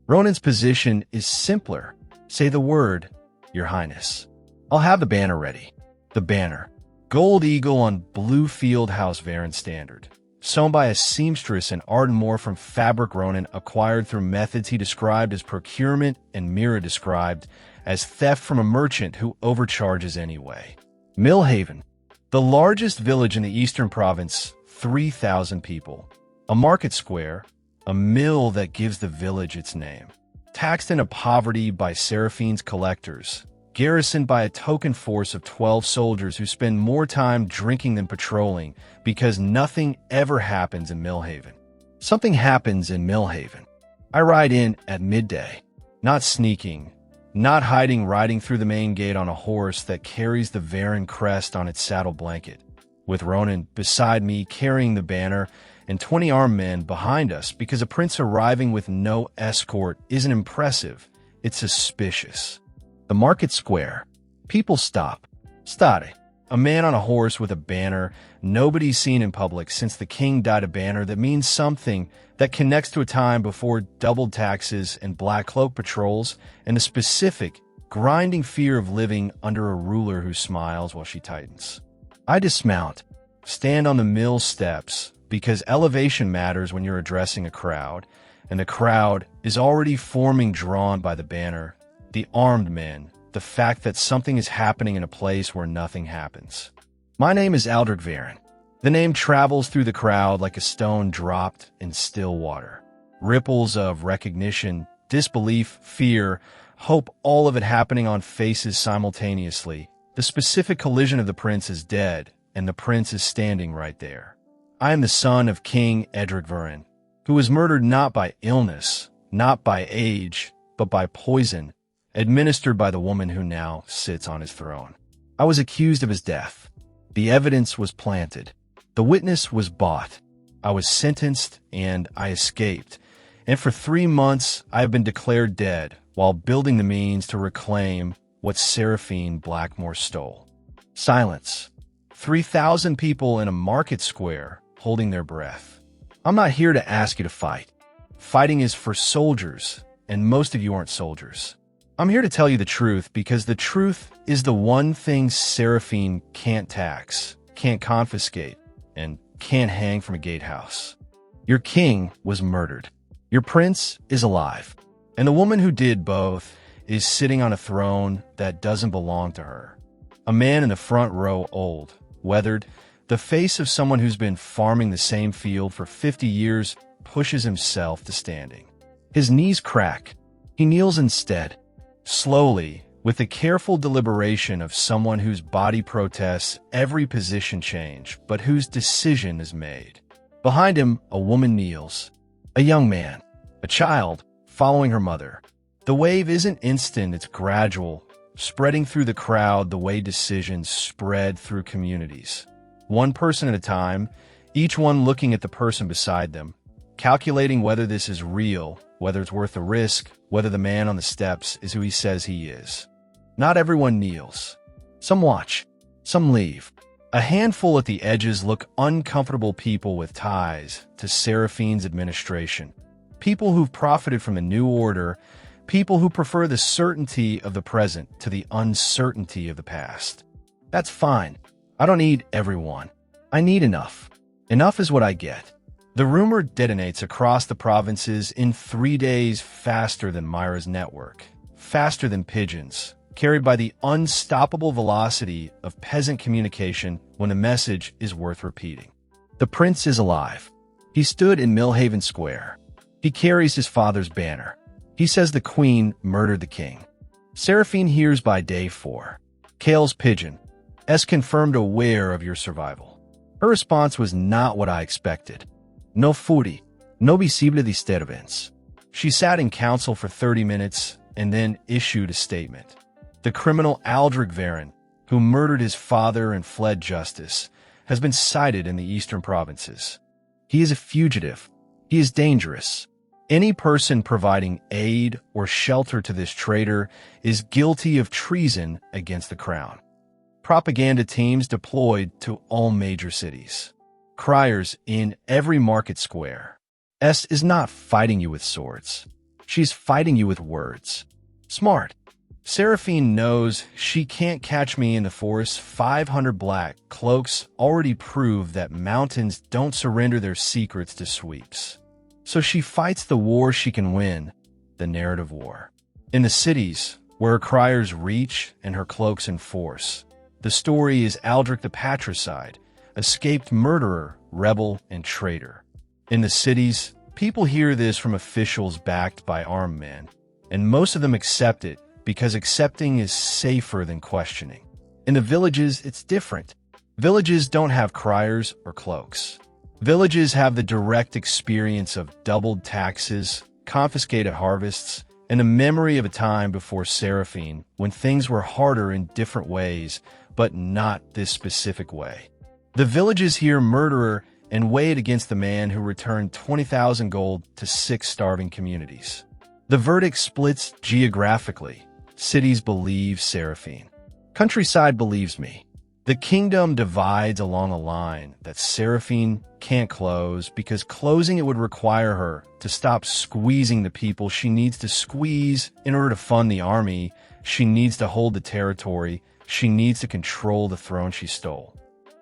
Ronan's position is simpler. Say the word, Your Highness. I'll have the banner ready. The banner. Gold eagle on blue field house Varen standard. Sewn by a seamstress in Ardenmoor from fabric Ronan acquired through methods he described as procurement and Mira described as theft from a merchant who overcharges anyway. Millhaven, the largest village in the eastern province, 3,000 people. A market square, a mill that gives the village its name. Taxed into poverty by Seraphine's collectors, garrisoned by a token force of 12 soldiers who spend more time drinking than patrolling because nothing ever happens in Millhaven. Something happens in Millhaven. I ride in at midday, not sneaking, not hiding, riding through the main gate on a horse that carries the Varen crest on its saddle blanket, with Ronan beside me carrying the banner and 20 armed men behind us because a prince arriving with no escort isn't impressive, it's suspicious. The market square. People stop. Stare. A man on a horse with a banner nobody's seen in public since the king died, a banner that means something, that connects to a time before doubled taxes and black cloak patrols, and a specific, grinding fear of living under a ruler who smiles while she tightens. I dismount, stand on the mill steps, because elevation matters when you're addressing a crowd, and the crowd is already forming, drawn by the banner, the armed men, the fact that something is happening in a place where nothing happens. My name is Aldrich Varen. The name travels through the crowd like a stone dropped in still water. Ripples of recognition, disbelief, fear, hope, all of it happening on faces simultaneously. The specific collision of the prince is dead, and the prince is standing right there. I am the son of King Edric Varen, who was murdered not by illness, not by age, but by poison, administered by the woman who now sits on his throne. I was accused of his death. The evidence was planted. The witness was bought. I was sentenced, and I escaped. And for 3 months, I have been declared dead while building the means to reclaim what Seraphine Blackmore stole. Silence. 3,000 people in a market square holding their breath. I'm not here to ask you to fight. Fighting is for soldiers, and most of you aren't soldiers. I'm here to tell you the truth because the truth is the one thing Seraphine can't tax, can't confiscate, and can't hang from a gatehouse. Your king was murdered. Your prince is alive. And the woman who did both is sitting on a throne that doesn't belong to her. A man in the front row, old, weathered, the face of someone who's been farming the same field for 50 years, pushes himself to standing. His knees crack. He kneels instead. Slowly, with the careful deliberation of someone whose body protests every position change, but whose decision is made. Behind him, a woman kneels. A young man, a child, following her mother. The wave isn't instant, it's gradual, spreading through the crowd the way decisions spread through communities. One person at a time, each one looking at the person beside them, calculating whether this is real, whether it's worth the risk, whether the man on the steps is who he says he is. Not everyone kneels. Some watch. Some leave. A handful at the edges look uncomfortable, people with ties to Seraphine's administration. People who've profited from the new order. People who prefer the certainty of the present to the uncertainty of the past. That's fine. I don't need everyone. I need enough. Enough is what I get. The rumor detonates across the provinces in 3 days, faster than Myra's network, faster than pigeons, carried by the unstoppable velocity of peasant communication when a message is worth repeating. The prince is alive. He stood in Millhaven Square. He carries his father's banner. He says the queen murdered the king. Seraphine hears by day 4. Kale's pigeon. Es confirmed, aware of your survival. Her response was not what I expected. No furi, no visible disturbance. She sat in council for 30 minutes and then issued a statement. The criminal Aldrich Varen, who murdered his father and fled justice, has been cited in the eastern provinces. He is a fugitive. He is dangerous. Any person providing aid or shelter to this traitor is guilty of treason against the crown. Propaganda teams deployed to all major cities. Criers in every market square. Es is not fighting you with swords. She's fighting you with words. Smart. Seraphine knows she can't catch me in the forest. 500 black cloaks already prove that mountains don't surrender their secrets to sweeps. So she fights the war she can win, the narrative war. In the cities, where her criers reach and her cloaks enforce, the story is Aldrich the patricide, escaped murderer, rebel, and traitor. In the cities, people hear this from officials backed by armed men, and most of them accept it because accepting is safer than questioning. In the villages, it's different. Villages don't have criers or cloaks. Villages have the direct experience of doubled taxes, confiscated harvests, and a memory of a time before Seraphine when things were harder in different ways, but not this specific way. The villages hear murderer and weigh it against the man who returned 20,000 gold to 6 starving communities. The verdict splits geographically. Cities believe Seraphine. Countryside believes me. The kingdom divides along a line that Seraphine can't close because closing it would require her to stop squeezing the people she needs to squeeze in order to fund the army. She needs to hold the territory. She needs to control the throne she stole.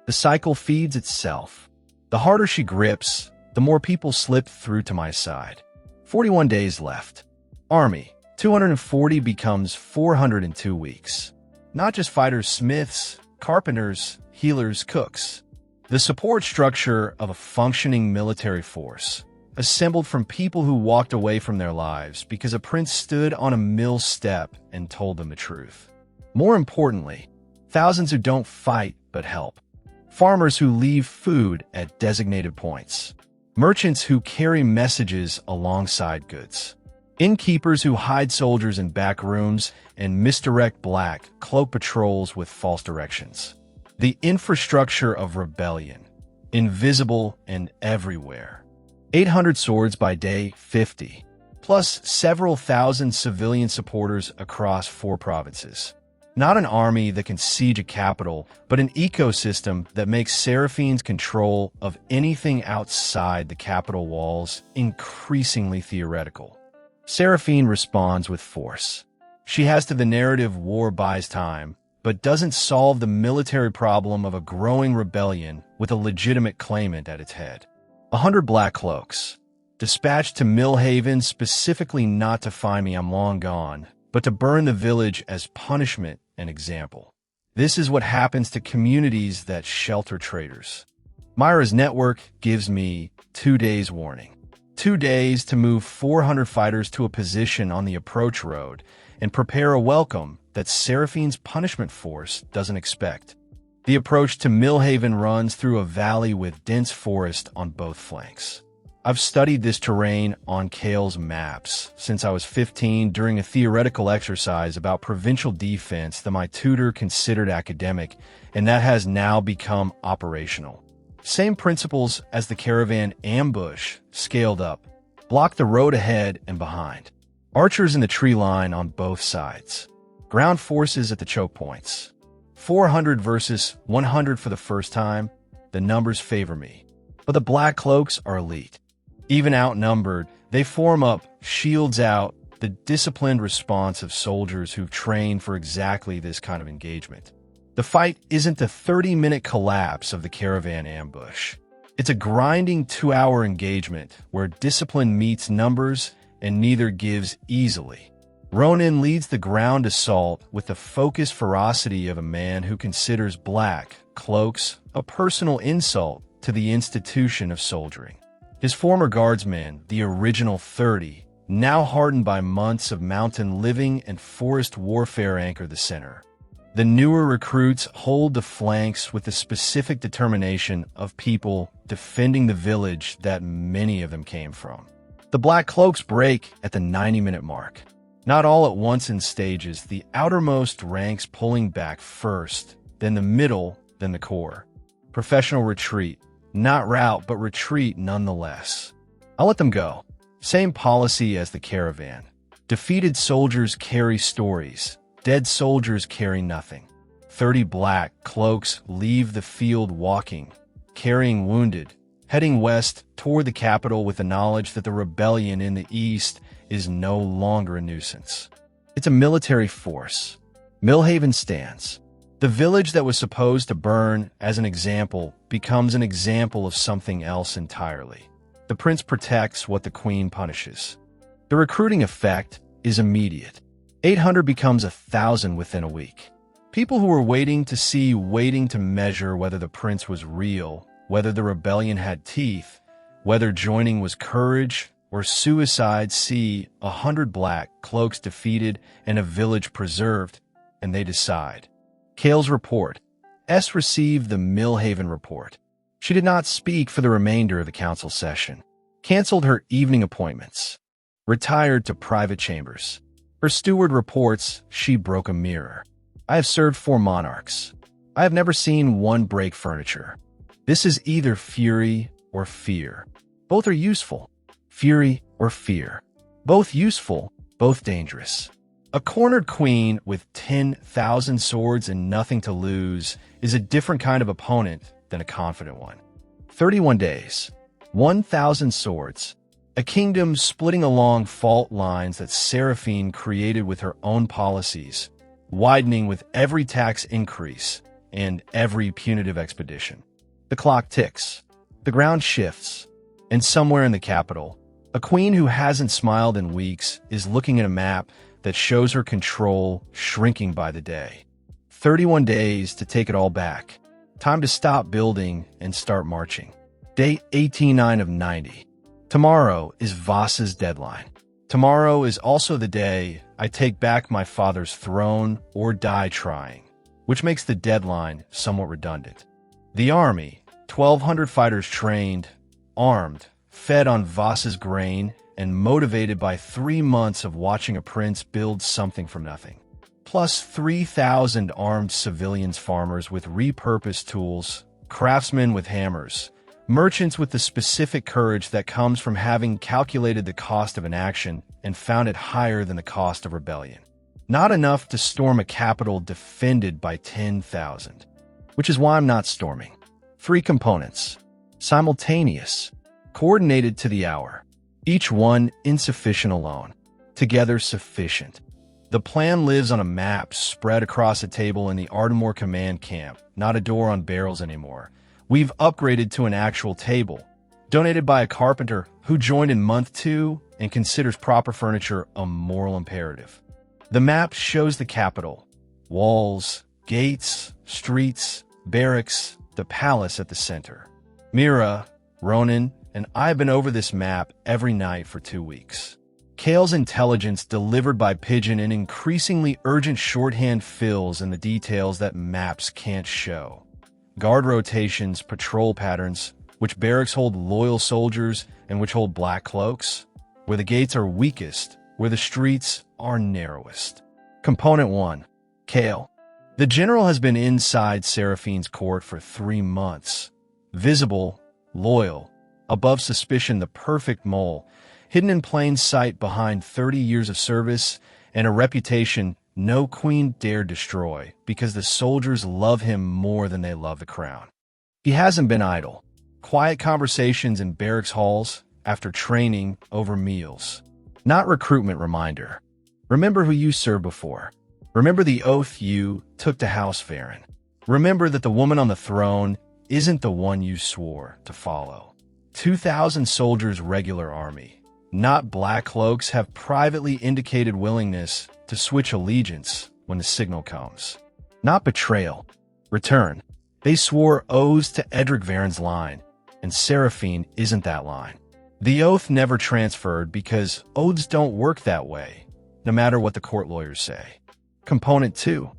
The cycle feeds itself. The harder she grips, the more people slip through to my side. 41 days left. Army, 240 becomes 402 weeks. Not just fighters, smiths, carpenters, healers, cooks. The support structure of a functioning military force, assembled from people who walked away from their lives because a prince stood on a mill step and told them the truth. More importantly, thousands who don't fight but help. Farmers who leave food at designated points. Merchants who carry messages alongside goods. Innkeepers who hide soldiers in back rooms and misdirect black cloak patrols with false directions. The infrastructure of rebellion, invisible and everywhere. 800 swords by day 50, plus several thousand civilian supporters across 4 provinces. Not an army that can siege a capital, but an ecosystem that makes Seraphine's control of anything outside the capital walls increasingly theoretical. Seraphine responds with force. She has to the narrative war buys time, but doesn't solve the military problem of a growing rebellion with a legitimate claimant at its head. 100 black cloaks, dispatched to Millhaven specifically not to find me, I'm long gone, but to burn the village as punishment and example. This is what happens to communities that shelter traitors. Myra's network gives me 2 days warning. 2 days to move 400 fighters to a position on the approach road and prepare a welcome that Seraphine's punishment force doesn't expect. The approach to Millhaven runs through a valley with dense forest on both flanks. I've studied this terrain on Kale's maps since I was 15 during a theoretical exercise about provincial defense that my tutor considered academic, and that has now become operational. Same principles as the caravan ambush, scaled up. Block the road ahead and behind. Archers in the tree line on both sides. Ground forces at the choke points. 400 versus 100 for the first time. The numbers favor me. But the black cloaks are elite. Even outnumbered, they form up, shields out, the disciplined response of soldiers who've trained for exactly this kind of engagement. The fight isn't the 30-minute collapse of the caravan ambush. It's a grinding 2-hour engagement where discipline meets numbers and neither gives easily. Ronin leads the ground assault with the focused ferocity of a man who considers black cloaks a personal insult to the institution of soldiering. His former guardsmen, the original 30, now hardened by months of mountain living and forest warfare, anchor the center. The newer recruits hold the flanks with the specific determination of people defending the village that many of them came from. The black cloaks break at the 90-minute mark. Not all at once in stages, the outermost ranks pulling back first, then the middle, then the core. Professional retreat. Not rout, but retreat nonetheless. I'll let them go. Same policy as the caravan. Defeated soldiers carry stories. Dead soldiers carry nothing. 30 black cloaks leave the field walking, carrying wounded, heading west toward the capital with the knowledge that the rebellion in the east is no longer a nuisance. It's a military force. Millhaven stands. The village that was supposed to burn as an example becomes an example of something else entirely. The prince protects what the queen punishes. The recruiting effect is immediate. 800 becomes 1,000 within a week. People who were waiting to measure whether the prince was real, whether the rebellion had teeth, whether joining was courage or suicide, see 100 black cloaks defeated and a village preserved, and they decide. Kale's report. S received the Millhaven report. She did not speak for the remainder of the council session. Canceled her evening appointments. Retired to private chambers. Her steward reports she broke a mirror. I have served 4 monarchs. I have never seen one break furniture. This is either fury or fear. Both are useful. Fury or fear. Both useful, both dangerous. A cornered queen with 10,000 swords and nothing to lose is a different kind of opponent than a confident one. 31 days, 1,000 swords, a kingdom splitting along fault lines that Seraphine created with her own policies, widening with every tax increase and every punitive expedition. The clock ticks, the ground shifts, and somewhere in the capital, a queen who hasn't smiled in weeks is looking at a map that shows her control shrinking by the day. 31 days to take it all back. Time to stop building and start marching. Day 89 of 90. Tomorrow is Vasa's deadline. Tomorrow is also the day I take back my father's throne or die trying, which makes the deadline somewhat redundant. The army, 1,200 fighters trained, armed, fed on Vasa's grain, and motivated by 3 months of watching a prince build something from nothing. Plus 3,000 armed civilians, farmers with repurposed tools, craftsmen with hammers, merchants with the specific courage that comes from having calculated the cost of an action and found it higher than the cost of rebellion. Not enough to storm a capital defended by 10,000, which is why I'm not storming. 3 components, simultaneous, coordinated to the hour. Each one insufficient alone, together sufficient. The plan lives on a map spread across a table in the Ardmore command camp, not a door on barrels anymore. We've upgraded to an actual table, donated by a carpenter who joined in month 2 and considers proper furniture a moral imperative. The map shows the capital, walls, gates, streets, barracks, the palace at the center. Mira, Ronan, and I've been over this map every night for 2 weeks. Kale's intelligence delivered by pigeon and increasingly urgent shorthand fills in the details that maps can't show. Guard rotations, patrol patterns, which barracks hold loyal soldiers and which hold black cloaks, where the gates are weakest, where the streets are narrowest. Component 1. Kale. The general has been inside Seraphine's court for 3 months. Visible, loyal, above suspicion the perfect mole, hidden in plain sight behind 30 years of service and a reputation no queen dared destroy because the soldiers love him more than they love the crown. He hasn't been idle. Quiet conversations in barracks halls, after training, over meals. Not recruitment reminder. Remember who you served before. Remember the oath you took to House Varen. Remember that the woman on the throne isn't the one you swore to follow. 2,000 soldiers regular army, not black cloaks, have privately indicated willingness to switch allegiance when the signal comes. Not betrayal. Return. They swore oaths to Edric Varen's line, and Seraphine isn't that line. The oath never transferred because oaths don't work that way, no matter what the court lawyers say. Component 2.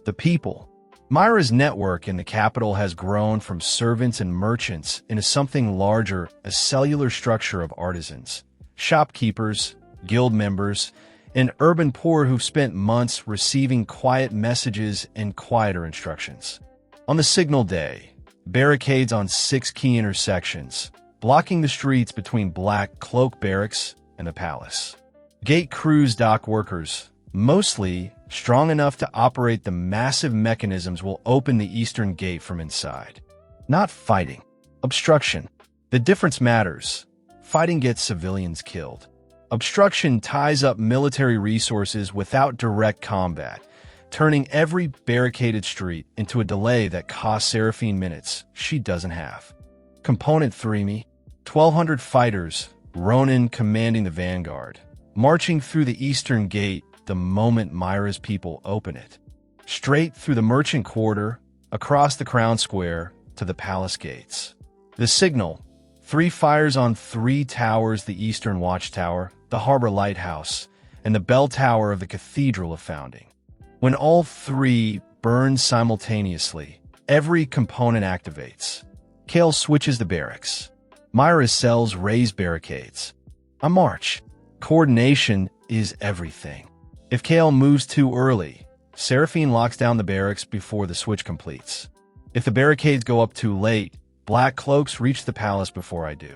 The people. Myra's network in the capital has grown from servants and merchants into something larger, a cellular structure of artisans, shopkeepers, guild members, and urban poor who've spent months receiving quiet messages and quieter instructions. On the signal day, barricades on 6 key intersections, blocking the streets between Black Cloak Barracks and the palace. Gate crews, dock workers, mostly strong enough to operate the massive mechanisms, will open the eastern gate from inside. Not fighting. Obstruction. The difference matters. Fighting gets civilians killed. Obstruction ties up military resources without direct combat, turning every barricaded street into a delay that costs Seraphine minutes she doesn't have. Component 3. 1,200 fighters, Ronan commanding the vanguard, marching through the eastern gate the moment Myra's people open it. Straight through the merchant quarter, across the crown square, to the palace gates. The signal. 3 fires on 3 towers: the eastern watchtower, the harbor lighthouse, and the bell tower of the Cathedral of Founding. When all 3 burn simultaneously, every component activates. Kale switches the barracks. Myra's cells raise barricades. A march. Coordination is everything. If Kale moves too early, Seraphine locks down the barracks before the switch completes. If the barricades go up too late, Black Cloaks reach the palace before I do.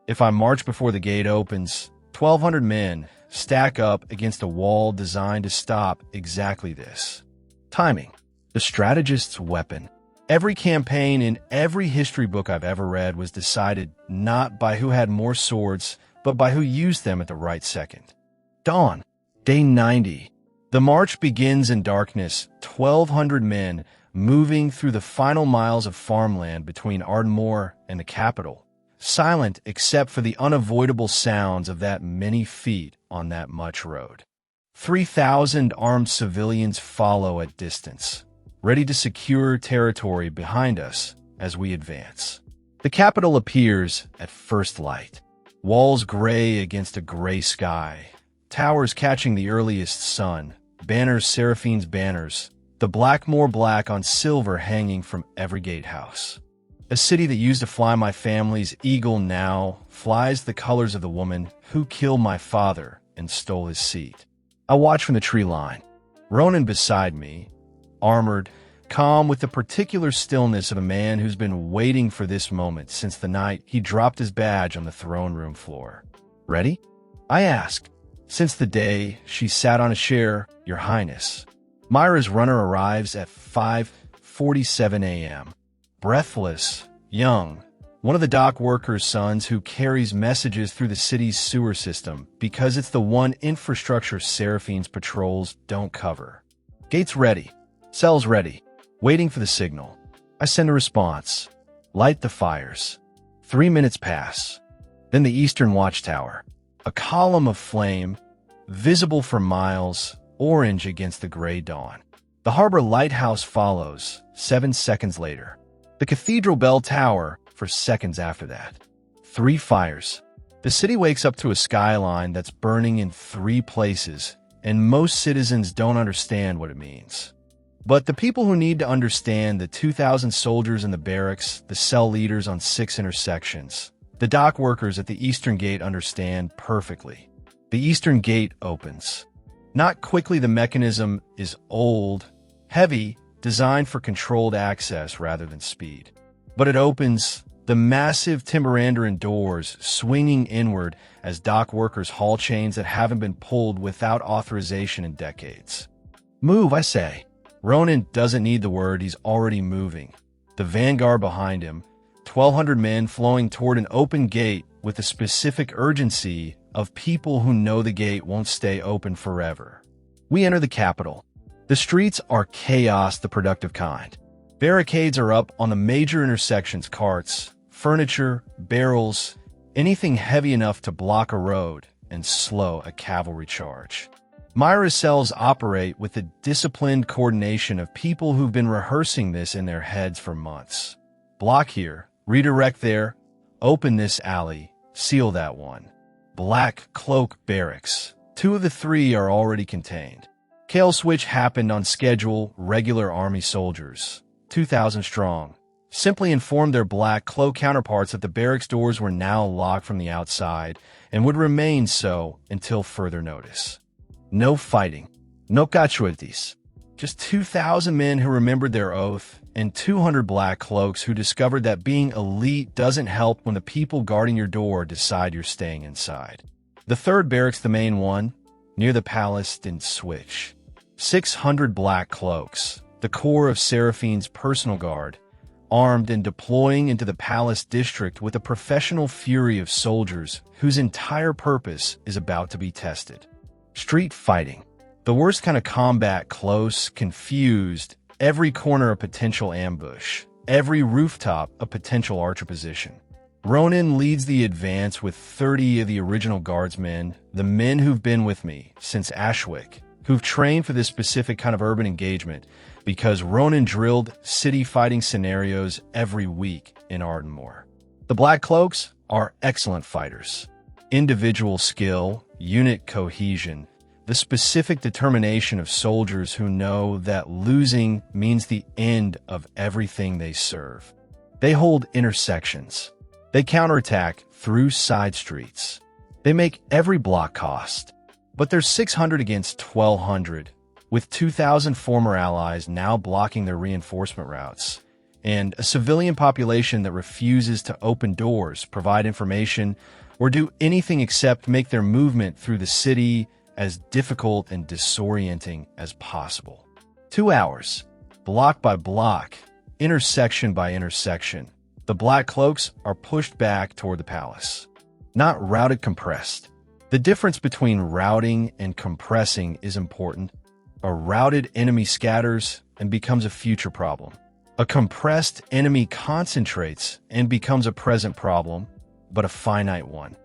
If I march before the gate opens, 1,200 men stack up against a wall designed to stop exactly this. Timing. The strategist's weapon. Every campaign in every history book I've ever read was decided not by who had more swords, but by who used them at the right second. Dawn. Day 90. The march begins in darkness, 1,200 men moving through the final miles of farmland between Ardmore and the capital, silent except for the unavoidable sounds of that many feet on that much road. 3,000 armed civilians follow at distance, ready to secure territory behind us as we advance. The capital appears at first light. Walls gray against a gray sky, towers catching the earliest sun, banners Seraphine's banners, the Blackmore black on silver hanging from every gatehouse. A city that used to fly my family's eagle now flies the colors of the woman who killed my father and stole his seat. I watch from the tree line. Ronan beside me, armored, calm with the particular stillness of a man who's been waiting for this moment since the night he dropped his badge on the throne room floor. Ready? I asked. Since the day she sat on a chair, Your Highness. Myra's runner arrives at 5:47 a.m. Breathless, young, one of the dock workers' sons who carries messages through the city's sewer system because it's the one infrastructure Seraphine's patrols don't cover. Gates ready. Cells ready. Waiting for the signal. I send a response. Light the fires. 3 minutes pass. Then the eastern watchtower. A column of flame, visible for miles, orange against the gray dawn. The harbor lighthouse follows, 7 seconds later. The cathedral bell tower for seconds after that. 3 fires. The city wakes up to a skyline that's burning in 3 places, and most citizens don't understand what it means. But the people who need to understand, the 2,000 soldiers in the barracks, the cell leaders on 6 intersections, the dock workers at the eastern gate understand perfectly. The eastern gate opens. Not quickly, the mechanism is old, heavy, designed for controlled access rather than speed. But it opens, the massive Timberandaran doors swinging inward as dock workers haul chains that haven't been pulled without authorization in decades. Move, I say. Ronan doesn't need the word, he's already moving. The vanguard behind him, 1,200 men flowing toward an open gate with the specific urgency of people who know the gate won't stay open forever. We enter the capital. The streets are chaos, the productive kind. Barricades are up on the major intersections, carts, furniture, barrels, anything heavy enough to block a road and slow a cavalry charge. Myra's cells operate with the disciplined coordination of people who've been rehearsing this in their heads for months. Block here, redirect there, open this alley, seal that one. Black Cloak Barracks. 2 of the 3 are already contained. Kale switch happened on schedule. Regular army soldiers, 2,000 strong, simply informed their Black Cloak counterparts that the barracks doors were now locked from the outside and would remain so until further notice. No fighting. No cachuetes. Just 2,000 men who remembered their oath, and 200 Black Cloaks who discovered that being elite doesn't help when the people guarding your door decide you're staying inside. The 3rd barracks, the main one, near the palace, didn't switch. 600 Black Cloaks, the core of Seraphine's personal guard, armed and deploying into the palace district with a professional fury of soldiers whose entire purpose is about to be tested. Street fighting. The worst kind of combat, close, confused, every corner a potential ambush, every rooftop a potential archer position. Ronan leads the advance with 30 of the original guardsmen, the men who've been with me since Ashwick, who've trained for this specific kind of urban engagement because Ronan drilled city fighting scenarios every week in Ardmore. The Black Cloaks are excellent fighters. Individual skill, unit cohesion, the specific determination of soldiers who know that losing means the end of everything they serve. They hold intersections. They counterattack through side streets. They make every block cost. But there's 600 against 1,200, with 2,000 former allies now blocking their reinforcement routes, and a civilian population that refuses to open doors, provide information, or do anything except make their movement through the city as difficult and disorienting as possible. 2 hours, block by block, intersection by intersection, the Black Cloaks are pushed back toward the palace. Not routed, compressed. The difference between routing and compressing is important. A routed enemy scatters and becomes a future problem. A compressed enemy concentrates and becomes a present problem, but a finite one.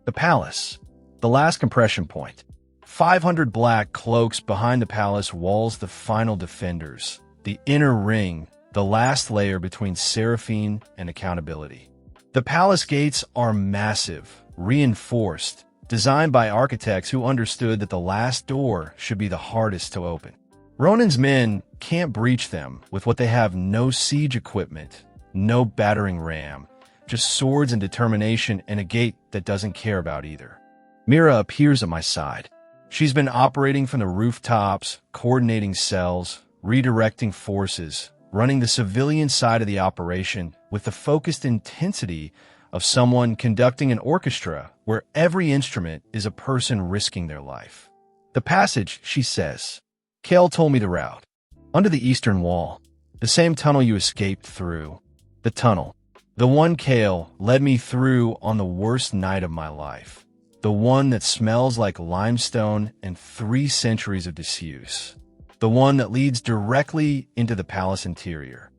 The palace, the last compression point. 500 Black Cloaks behind the palace walls, the final defenders, the inner ring, the last layer between Seraphine and accountability. The palace gates are massive, reinforced, designed by architects who understood that the last door should be the hardest to open. Ronan's men can't breach them with what they have: no siege equipment, no battering ram, just swords and determination, and a gate that doesn't care about either. Mira appears at my side. She's been operating from the rooftops, coordinating cells, redirecting forces, running the civilian side of the operation with the focused intensity of someone conducting an orchestra where every instrument is a person risking their life. The passage, she says. Kale told me the route. Under the eastern wall. The same tunnel you escaped through. The tunnel. The one Kale led me through on the worst night of my life. The one that smells like limestone and 3 centuries of disuse. The one that leads directly into the palace interior.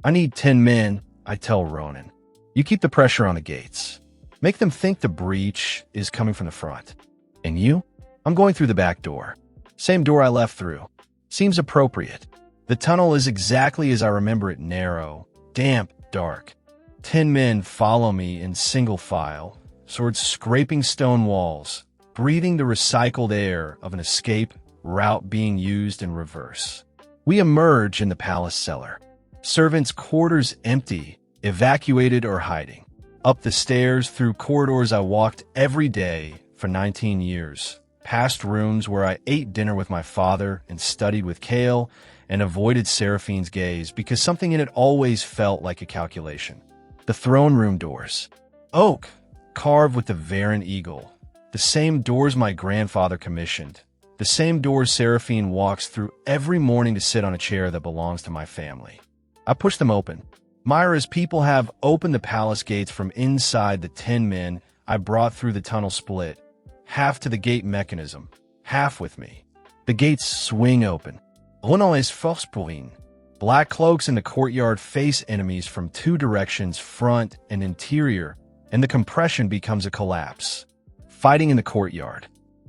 I need 10 men, I tell Ronan. You keep the pressure on the gates. Make them think the breach is coming from the front. And you? I'm going through the back door. Same door I left through. Seems appropriate. The tunnel is exactly as I remember it: narrow, damp, dark. 10 men follow me in single file, swords scraping stone walls, breathing the recycled air of an escape route being used in reverse. We emerge in the palace cellar. Servants' quarters empty, evacuated or hiding. Up the stairs, through corridors I walked every day for 19 years. Past rooms where I ate dinner with my father and studied with Kale and avoided Seraphine's gaze because something in it always felt like a calculation. The throne room doors. Oak, carved with the Varan eagle. The same doors my grandfather commissioned. The same doors Seraphine walks through every morning to sit on a chair that belongs to my family. I push them open. Myra's people have opened the palace gates from inside. The 10 men I brought through the tunnel split, half to the gate mechanism, half with me. The gates swing open. Uno es forspourin. Black Cloaks in the courtyard face enemies from 2 directions, front and interior, and the compression becomes a collapse. Fighting in the courtyard.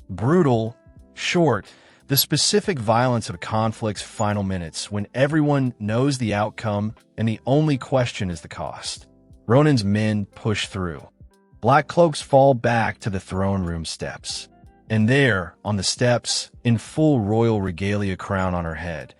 Brutal, short, the specific violence of conflict's final minutes when everyone knows the outcome and the only question is the cost. Ronan's men push through. Black Cloaks fall back to the throne room steps. And there, on the steps, in full royal regalia, crown on her head,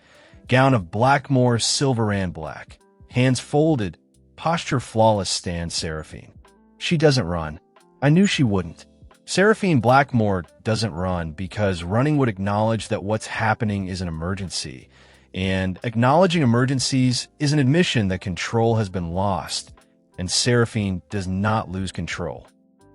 gown of Blackmore silver and black, hands folded, posture flawless, stands Seraphine. She doesn't run. I knew she wouldn't. Seraphine Blackmore doesn't run because running would acknowledge that what's happening is an emergency, and acknowledging emergencies is an admission that control has been lost, and Seraphine does not lose control.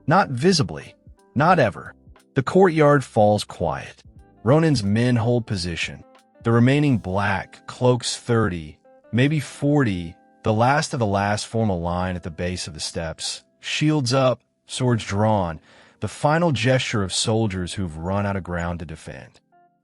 Not visibly. Not ever. The courtyard falls quiet. Ronan's men hold position. The remaining Black Cloaks, 30, maybe 40, the last of the last, form a line at the base of the steps. Shields up, swords drawn, the final gesture of soldiers who've run out of ground to defend.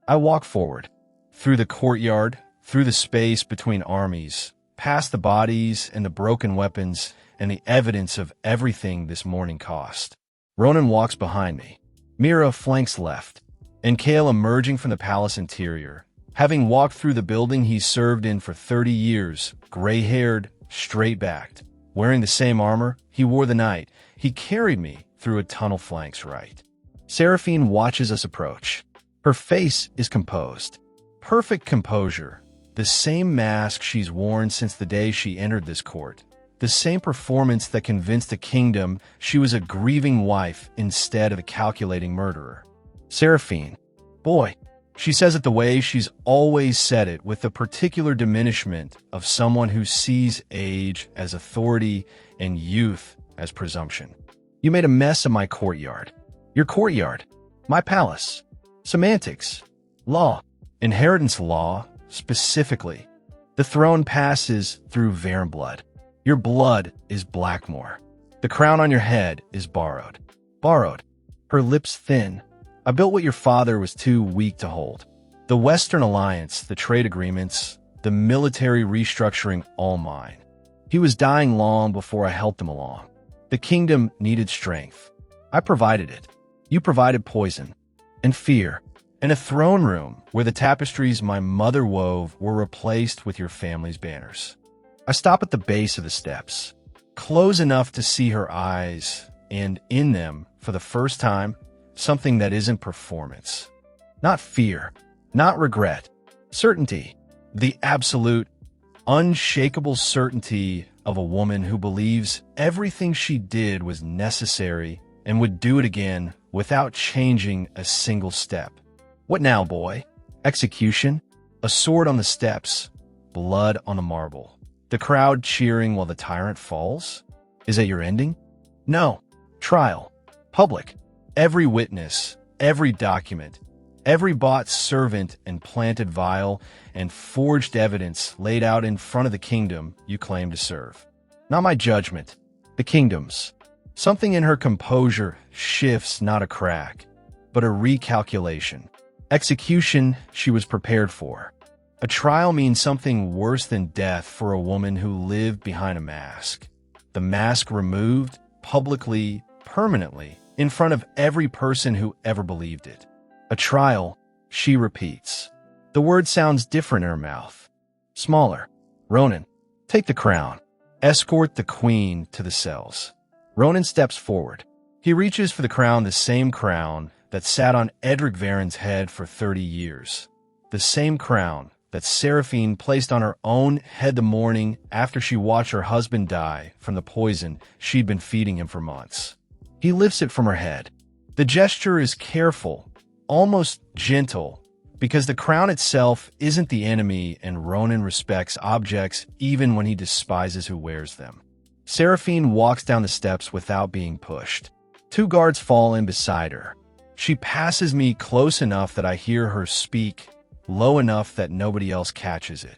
I walk forward, through the courtyard, through the space between armies, past the bodies and the broken weapons and the evidence of everything this morning cost. Ronan walks behind me. Mira flanks left, and Kale emerging from the palace interior. Having walked through the building he served in for 30 years, gray-haired, straight-backed, wearing the same armor he wore the night, he carried me through a tunnel flanks right. Seraphine watches us approach. Her face is composed. Perfect composure. The same mask she's worn since the day she entered this court. The same performance that convinced the kingdom she was a grieving wife instead of a calculating murderer. Seraphine. Boy. She says it the way she's always said it, with the particular diminishment of someone who sees age as authority and youth as presumption. You made a mess of my courtyard. Your courtyard. My palace. Semantics. Law. Inheritance law, specifically. The throne passes through Varen blood. Your blood is Blackmore. The crown on your head is borrowed. Borrowed. Her lips thin. I built what your father was too weak to hold. The Western Alliance, the trade agreements, the military restructuring, all mine. He was dying long before I helped him along. The kingdom needed strength. I provided it. You provided poison and fear and a throne room where the tapestries my mother wove were replaced with your family's banners. I stop at the base of the steps, close enough to see her eyes, and in them, for the first time, something that isn't performance. Not fear, not regret, certainty. The absolute, unshakable certainty of a woman who believes everything she did was necessary and would do it again without changing a single step. What now, boy? Execution? A sword on the steps, blood on the marble. The crowd cheering while the tyrant falls? Is that your ending? No. Trial. Public. Every witness, every document, every bought servant and planted vial and forged evidence laid out in front of the kingdom you claim to serve. Not my judgment, the kingdom's. Something in her composure shifts not a crack, but a recalculation. Execution she was prepared for. A trial means something worse than death for a woman who lived behind a mask. The mask removed, publicly, permanently, in front of every person who ever believed it. A trial, she repeats. The word sounds different in her mouth. Smaller. Ronan, take the crown. Escort the queen to the cells. Ronan steps forward. He reaches for the crown, the same crown that sat on Edric Varen's head for 30 years. The same crown that Seraphine placed on her own head the morning after she watched her husband die from the poison she'd been feeding him for months. He lifts it from her head. The gesture is careful, almost gentle, because the crown itself isn't the enemy and Ronan respects objects even when he despises who wears them. Seraphine walks down the steps without being pushed. 2 guards fall in beside her. She passes me close enough that I hear her speak, low enough that nobody else catches it.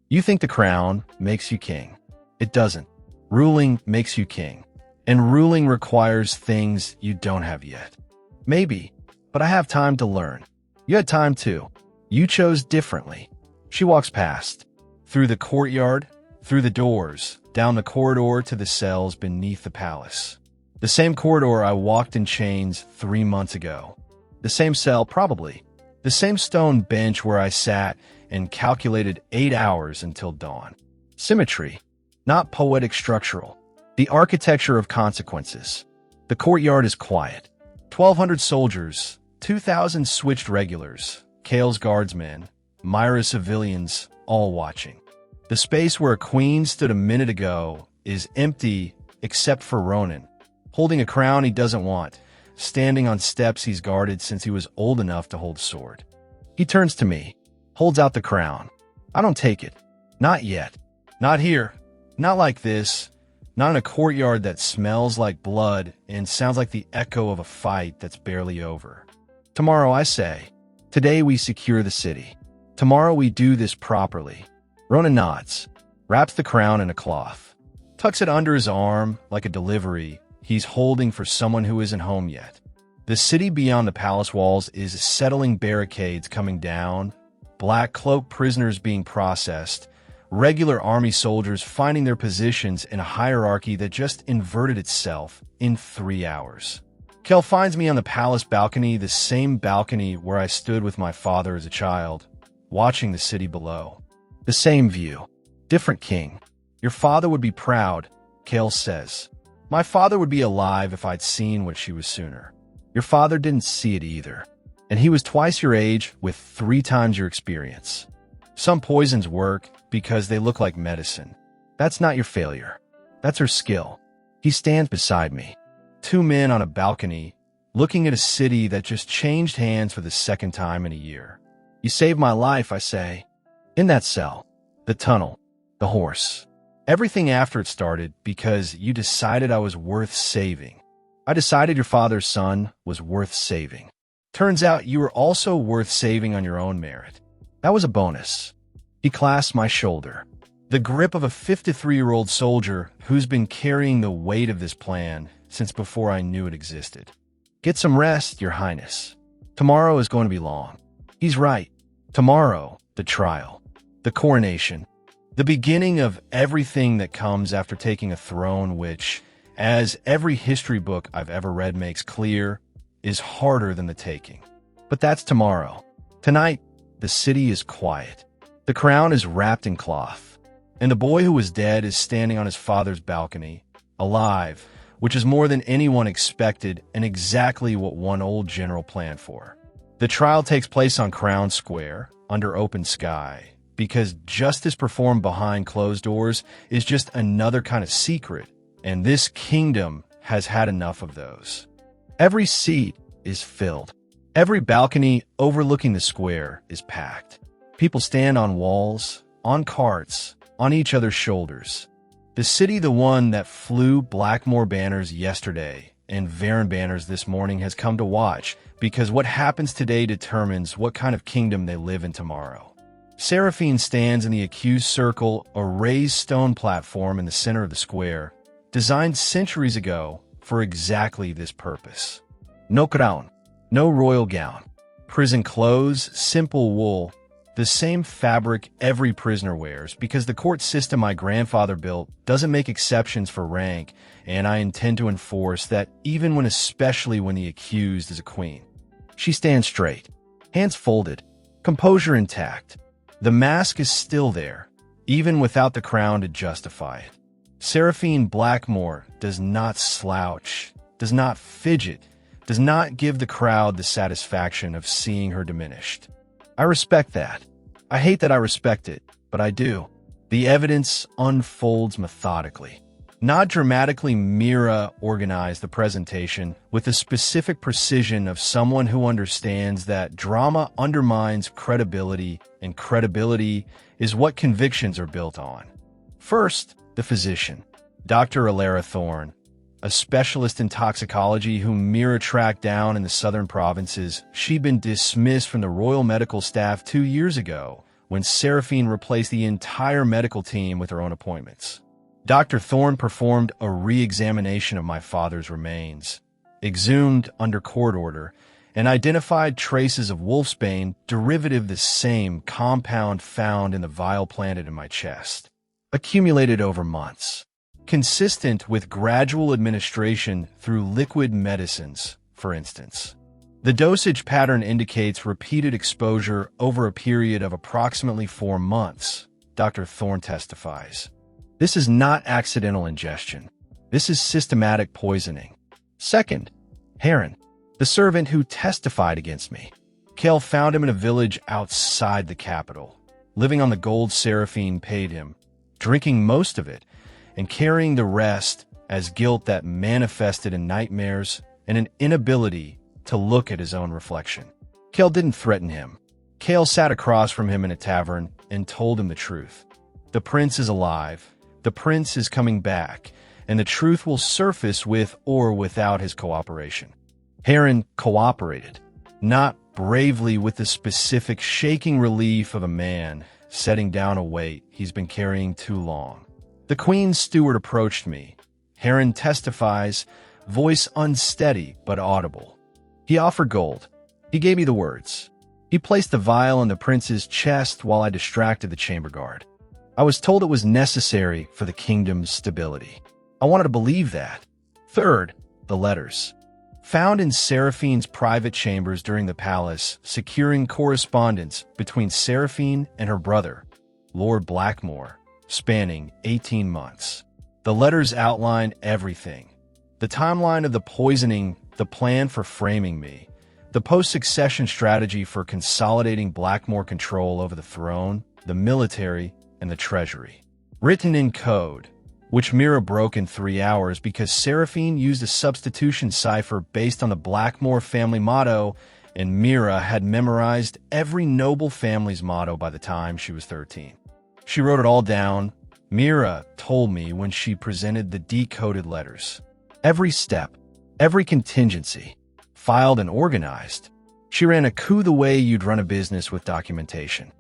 You think the crown makes you king. It doesn't. Ruling makes you king. And ruling requires things you don't have yet. Maybe, but I have time to learn. You had time too. You chose differently. She walks past. Through the courtyard, through the doors, down the corridor to the cells beneath the palace. The same corridor I walked in chains 3 months ago. The same cell, probably. The same stone bench where I sat and calculated 8 hours until dawn. Symmetry, not poetic structural. The architecture of consequences. The courtyard is quiet. 1,200 soldiers, 2,000 switched regulars, Kale's guardsmen, Myra's civilians, all watching. The space where a queen stood a minute ago is empty except for Ronan, holding a crown he doesn't want, standing on steps he's guarded since he was old enough to hold a sword. He turns to me, holds out the crown. I don't take it. Not yet. Not here. Not like this. Not in a courtyard that smells like blood and sounds like the echo of a fight that's barely over. Tomorrow, I say. Today we secure the city. Tomorrow we do this properly. Ronan nods, wraps the crown in a cloth, tucks it under his arm like a delivery he's holding for someone who isn't home yet. The city beyond the palace walls is settling, barricades coming down, black cloaked prisoners being processed, regular army soldiers finding their positions in a hierarchy that just inverted itself in 3 hours. Kel finds me on the palace balcony, the same balcony where I stood with my father as a child, watching the city below. The same view. Different king. Your father would be proud, Kale says. My father would be alive if I'd seen what she was sooner. Your father didn't see it either. And he was twice your age with 3 times your experience. Some poisons work because they look like medicine. That's not your failure. That's her skill. He stands beside me. 2 men on a balcony, looking at a city that just changed hands for the 2nd time in a year. You saved my life, I say. In that cell, the tunnel, the horse, everything after it started because you decided I was worth saving. I decided your father's son was worth saving. Turns out you were also worth saving on your own merit. That was a bonus. He clasped my shoulder. The grip of a 53-year-old soldier who's been carrying the weight of this plan since before I knew it existed. Get some rest, Your Highness. Tomorrow is going to be long. He's right. Tomorrow, the trial, the coronation, the beginning of everything that comes after taking a throne which, as every history book I've ever read makes clear, is harder than the taking. But that's tomorrow. Tonight, the city is quiet. The crown is wrapped in cloth, and the boy who was dead is standing on his father's balcony, alive, which is more than anyone expected and exactly what one old general planned for. The trial takes place on Crown Square, under open sky, because justice performed behind closed doors is just another kind of secret, and this kingdom has had enough of those. Every seat is filled. Every balcony overlooking the square is packed. People stand on walls, on carts, on each other's shoulders. The city, the one that flew Blackmore banners yesterday and Varan banners this morning, has come to watch, because what happens today determines what kind of kingdom they live in tomorrow. Seraphine stands in the accused circle, a raised stone platform in the center of the square, designed centuries ago for exactly this purpose. No crown, no royal gown, prison clothes, simple wool, the same fabric every prisoner wears, because the court system my grandfather built doesn't make exceptions for rank, and I intend to enforce that especially when the accused is a queen. She stands straight, hands folded, composure intact. The mask is still there, even without the crown to justify it. Seraphine Blackmore does not slouch, does not fidget, does not give the crowd the satisfaction of seeing her diminished. I respect that. I hate that I respect it, but I do. The evidence unfolds methodically. Not dramatically, Mira organized the presentation with the specific precision of someone who understands that drama undermines credibility, and credibility is what convictions are built on. First, the physician, Dr. Alara Thorne, a specialist in toxicology whom Mira tracked down in the southern provinces. She'd been dismissed from the Royal Medical Staff 2 years ago when Seraphine replaced the entire medical team with her own appointments. Dr. Thorne performed a re-examination of my father's remains, exhumed under court order, and identified traces of wolfsbane, derivative the same compound found in the vial planted in my chest, accumulated over months. Consistent with gradual administration through liquid medicines, for instance. The dosage pattern indicates repeated exposure over a period of approximately 4 months, Dr. Thorne testifies. This is not accidental ingestion. This is systematic poisoning. Second, Heron, the servant who testified against me. Kale found him in a village outside the capital, living on the gold Seraphine paid him, drinking most of it, and carrying the rest as guilt that manifested in nightmares and an inability to look at his own reflection. Kale didn't threaten him. Kale sat across from him in a tavern and told him the truth. The prince is alive, the prince is coming back, and the truth will surface with or without his cooperation. Heron cooperated, not bravely with the specific shaking relief of a man setting down a weight he's been carrying too long. The Queen's steward approached me. Heron testifies, voice unsteady but audible. He offered gold. He gave me the words. He placed the vial on the prince's chest while I distracted the chamber guard. I was told it was necessary for the kingdom's stability. I wanted to believe that. Third, the letters. Found in Seraphine's private chambers during the palace, securing correspondence between Seraphine and her brother, Lord Blackmore, spanning 18 months. The letters outline everything. The timeline of the poisoning, the plan for framing me, the post-succession strategy for consolidating Blackmore control over the throne, the military, and the treasury. Written in code, which Mira broke in 3 hours because Seraphine used a substitution cipher based on the Blackmore family motto, and Mira had memorized every noble family's motto by the time she was 13. She wrote it all down, Mira told me when she presented the decoded letters. Every step, Every contingency, filed and organized. She ran a coup the way you'd run a business with documentation.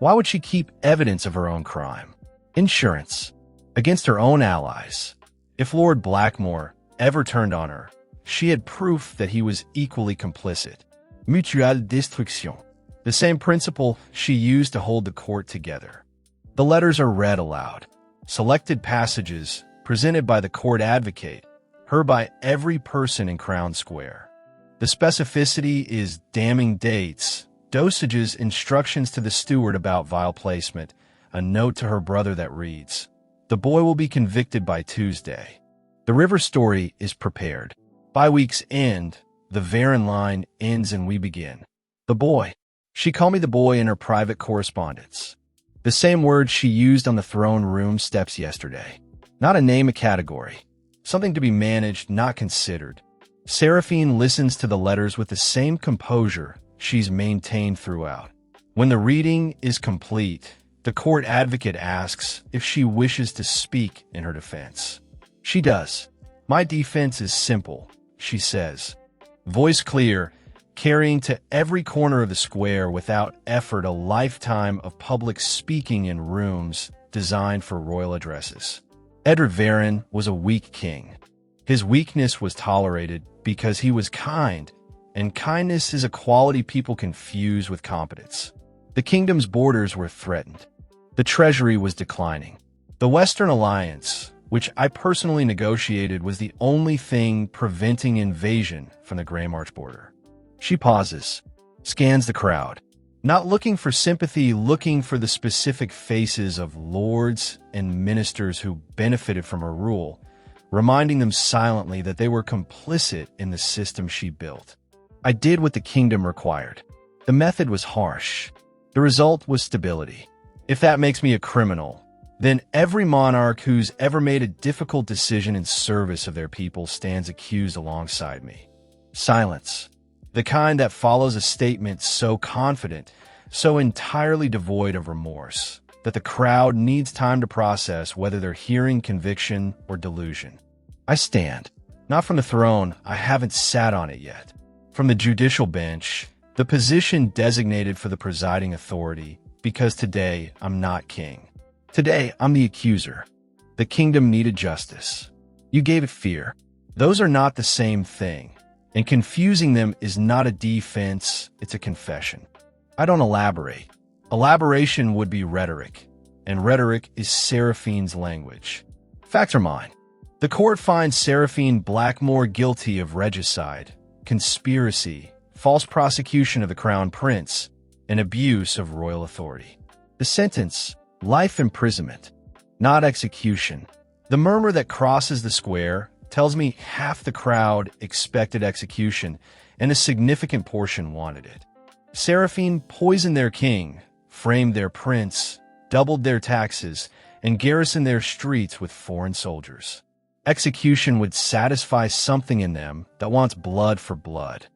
Why would she keep evidence of her own crime? Insurance. Against her own allies. If Lord Blackmore ever turned on her, she had proof that he was equally complicit. Mutuelle destruction. The same principle she used to hold the court together. The letters are read aloud. Selected passages, presented by the court advocate, heard by every person in Crown Square. The specificity is damning dates, dosages, instructions to the steward about vial placement, a note to her brother that reads, "The boy will be convicted by Tuesday." The river story is prepared. By week's end, the Varon line ends and we begin. The boy. She called me the boy in her private correspondence. The same word she used on the throne room steps yesterday. Not a name, a category. Something to be managed, not considered. Seraphine listens to the letters with the same composure she's maintained throughout. When the reading is complete, the court advocate asks if she wishes to speak in her defense. She does. "My defense is simple," she says. Voice clear, carrying to every corner of the square without effort a lifetime of public speaking in rooms designed for royal addresses. Edward Varon was a weak king. His weakness was tolerated because he was kind, and kindness is a quality people confuse with competence. The kingdom's borders were threatened. The treasury was declining. The Western Alliance, which I personally negotiated, was the only thing preventing invasion from the Grey March border. She pauses, scans the crowd, not looking for sympathy, looking for the specific faces of lords and ministers who benefited from her rule, reminding them silently that they were complicit in the system she built. I did what the kingdom required. The method was harsh. The result was stability. If that makes me a criminal, then every monarch who's ever made a difficult decision in service of their people stands accused alongside me. Silence. The kind that follows a statement so confident, so entirely devoid of remorse, that the crowd needs time to process whether they're hearing conviction or delusion. I stand, not from the throne, I haven't sat on it yet. From the judicial bench, the position designated for the presiding authority, because today I'm not king. Today I'm the accuser. The kingdom needed justice. You gave it fear. Those are not the same thing. And confusing them is not a defense, it's a confession. I don't elaborate. Elaboration would be rhetoric, and rhetoric is Seraphine's language. Facts are mine. The court finds Seraphine Blackmore guilty of regicide, conspiracy, false prosecution of the crown prince, and abuse of royal authority. The sentence, life imprisonment, not execution. The murmur that crosses the square tells me half the crowd expected execution, and a significant portion wanted it. Seraphine poisoned their king, framed their prince, doubled their taxes, and garrisoned their streets with foreign soldiers. Execution would satisfy something in them that wants blood for blood.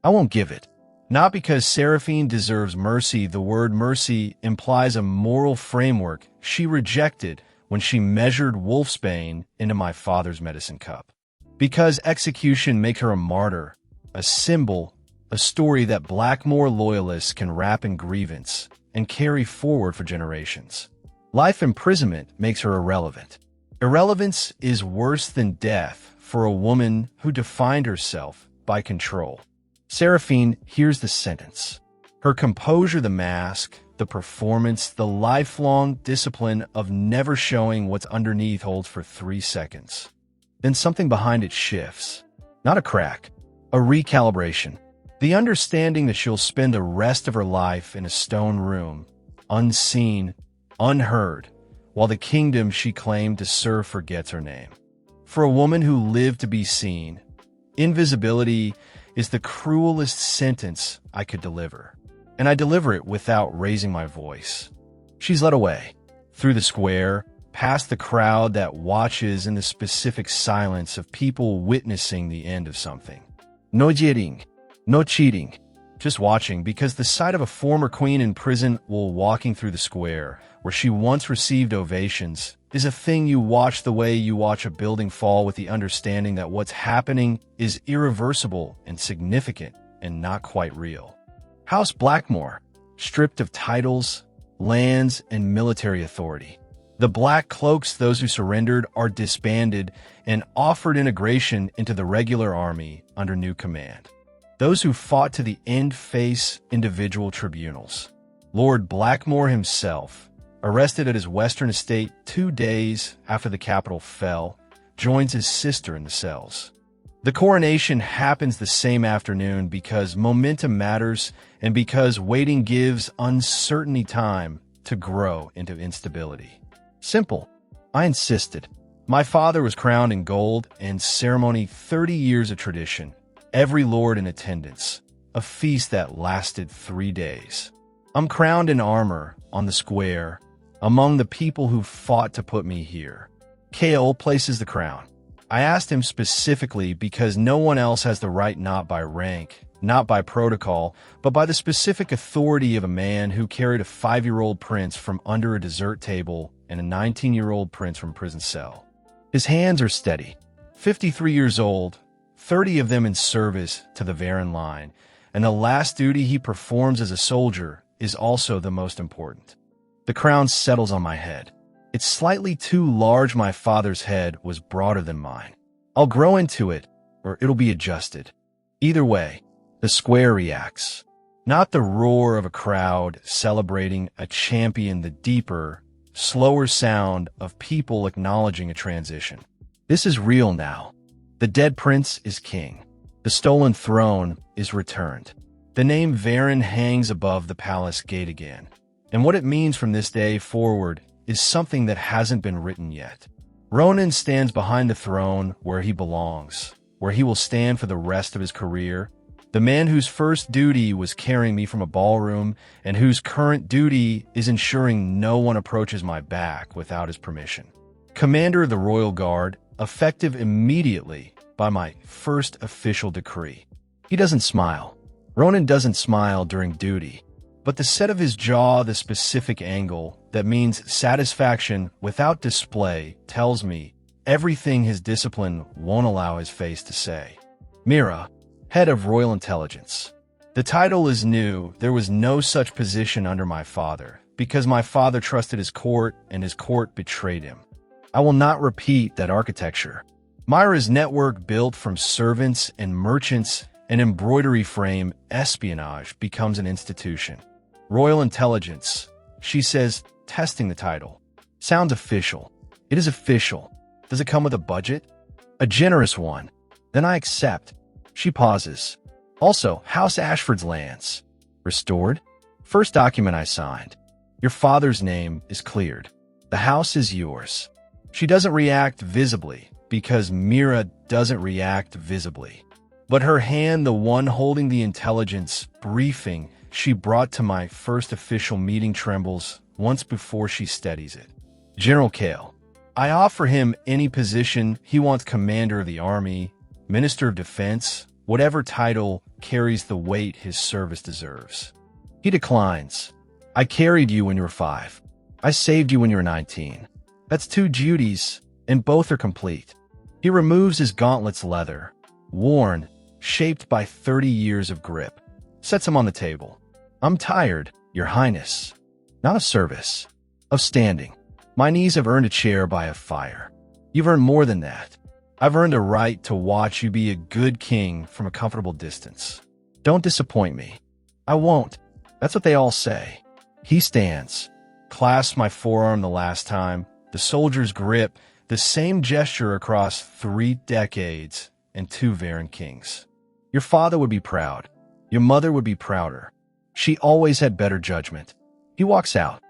I won't give it. Not because Seraphine deserves mercy. The word mercy implies a moral framework she rejected when she measured wolfsbane into my father's medicine cup. Because execution makes her a martyr, a symbol, a story that Blackmore loyalists can wrap in grievance and carry forward for generations. Life imprisonment makes her irrelevant. Irrelevance is worse than death for a woman who defined herself by control. Seraphine hears the sentence. Her composure, the mask, the performance, the lifelong discipline of never showing what's underneath holds for 3 seconds. Then something behind it shifts. Not a crack, a recalibration. The understanding that she'll spend the rest of her life in a stone room, unseen, unheard, while the kingdom she claimed to serve forgets her name. For a woman who lived to be seen, invisibility is the cruelest sentence I could deliver. And I deliver it without raising my voice. She's led away, through the square, past the crowd that watches in the specific silence of people witnessing the end of something. No cheating, no cheating, just watching, because the sight of a former queen in prison while walking through the square, where she once received ovations, is a thing you watch the way you watch a building fall, with the understanding that what's happening is irreversible and significant and not quite real. House Blackmore, stripped of titles, lands, and military authority. The Black Cloaks, those who surrendered, are disbanded and offered integration into the regular army under new command. Those who fought to the end face individual tribunals. Lord Blackmore himself, arrested at his western estate 2 days after the capital fell, joins his sister in the cells. The coronation happens the same afternoon because momentum matters and because waiting gives uncertainty time to grow into instability. Simple. I insisted. My father was crowned in gold and ceremony, 30 years of tradition, every lord in attendance, a feast that lasted 3 days. I'm crowned in armor on the square among the people who fought to put me here. Kale places the crown. I asked him specifically because no one else has the right, not by rank, not by protocol, but by the specific authority of a man who carried a 5-year-old prince from under a dessert table and a 19-year-old prince from a prison cell. His hands are steady. 53 years old, 30 of them in service to the Varan line, and the last duty he performs as a soldier is also the most important. The crown settles on my head. It's slightly too large. My father's head was broader than mine. I'll grow into it, or it'll be adjusted. Either way, the square reacts. Not the roar of a crowd celebrating a champion, the deeper, slower sound of people acknowledging a transition. This is real now. The dead prince is king. The stolen throne is returned. The name Varan hangs above the palace gate again. And what it means from this day forward is something that hasn't been written yet. Ronan stands behind the throne where he belongs, where he will stand for the rest of his career. The man whose first duty was carrying me from a ballroom and whose current duty is ensuring no one approaches my back without his permission. Commander of the Royal Guard, effective immediately by my first official decree. He doesn't smile. Ronan doesn't smile during duty, but the set of his jaw, the specific angle that means satisfaction without display, tells me everything his discipline won't allow his face to say. Mira, head of Royal Intelligence. The title is new. There was no such position under my father, because my father trusted his court and his court betrayed him. I will not repeat that architecture. Myra's network, built from servants and merchants and embroidery frame espionage, becomes an institution. Royal Intelligence, she says, testing the title. Sounds official. It is official. Does it come with a budget? A generous one. Then I accept. She pauses. Also, House Ashford's lands. Restored? First document I signed. Your father's name is cleared. The house is yours. She doesn't react visibly because Mira doesn't react visibly. But her hand, the one holding the intelligence briefing she brought to my first official meeting, trembles once before she steadies it. General Kale. I offer him any position he wants: commander of the army, minister of defense, whatever title carries the weight his service deserves. He declines. I carried you when you were 5. I saved you when you were 19. That's 2 duties, and both are complete. He removes his gauntlets, leather, worn, shaped by 30 years of grip, sets them on the table. I'm tired, Your Highness. Not of service, of standing. My knees have earned a chair by a fire. You've earned more than that. I've earned a right to watch you be a good king from a comfortable distance. Don't disappoint me. I won't. That's what they all say. He stands, clasps my forearm the last time, the soldier's grip, the same gesture across 3 decades and 2 Varan kings. Your father would be proud. Your mother would be prouder. She always had better judgment. He walks out.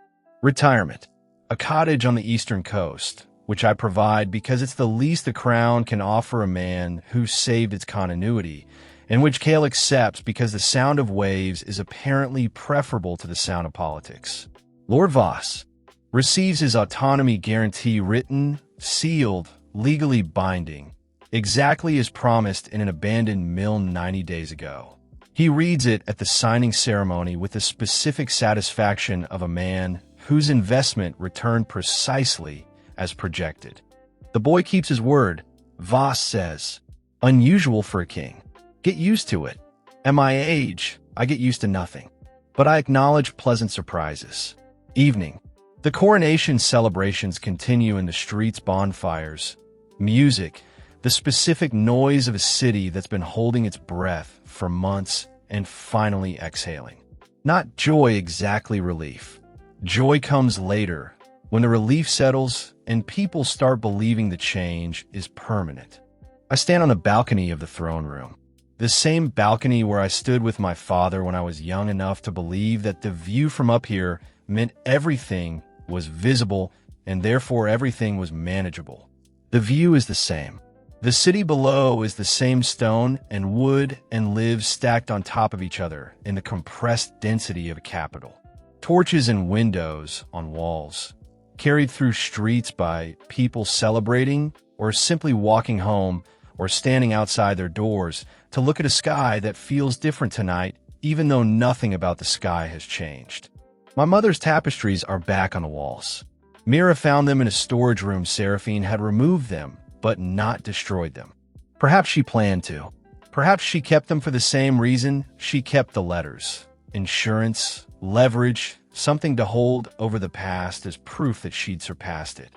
Retirement. A cottage on the eastern coast, which I provide because it's the least the crown can offer a man who saved its continuity, and which Kale accepts because the sound of waves is apparently preferable to the sound of politics. Lord Voss receives his autonomy guarantee, written, sealed, legally binding, exactly as promised in an abandoned mill 90 days ago. He reads it at the signing ceremony with the specific satisfaction of a man whose investment returned precisely as projected. The boy keeps his word, Voss says. Unusual for a king. Get used to it. At my age, I get used to nothing. But I acknowledge pleasant surprises. Evening. The coronation celebrations continue in the streets, bonfires, music, the specific noise of a city that's been holding its breath for months and finally exhaling. Not joy exactly, relief. Joy comes later, when the relief settles and people start believing the change is permanent. I stand on the balcony of the throne room. The same balcony where I stood with my father when I was young enough to believe that the view from up here meant everything was visible and therefore everything was manageable. The view is the same. The city below is the same stone and wood and lives stacked on top of each other in the compressed density of a capital. Torches and windows on walls, carried through streets by people celebrating or simply walking home or standing outside their doors to look at a sky that feels different tonight, even though nothing about the sky has changed. My mother's tapestries are back on the walls. Mira found them in a storage room. Seraphine had removed them, but not destroyed them. Perhaps she planned to. Perhaps she kept them for the same reason she kept the letters. Insurance, leverage, something to hold over the past as proof that she'd surpassed it.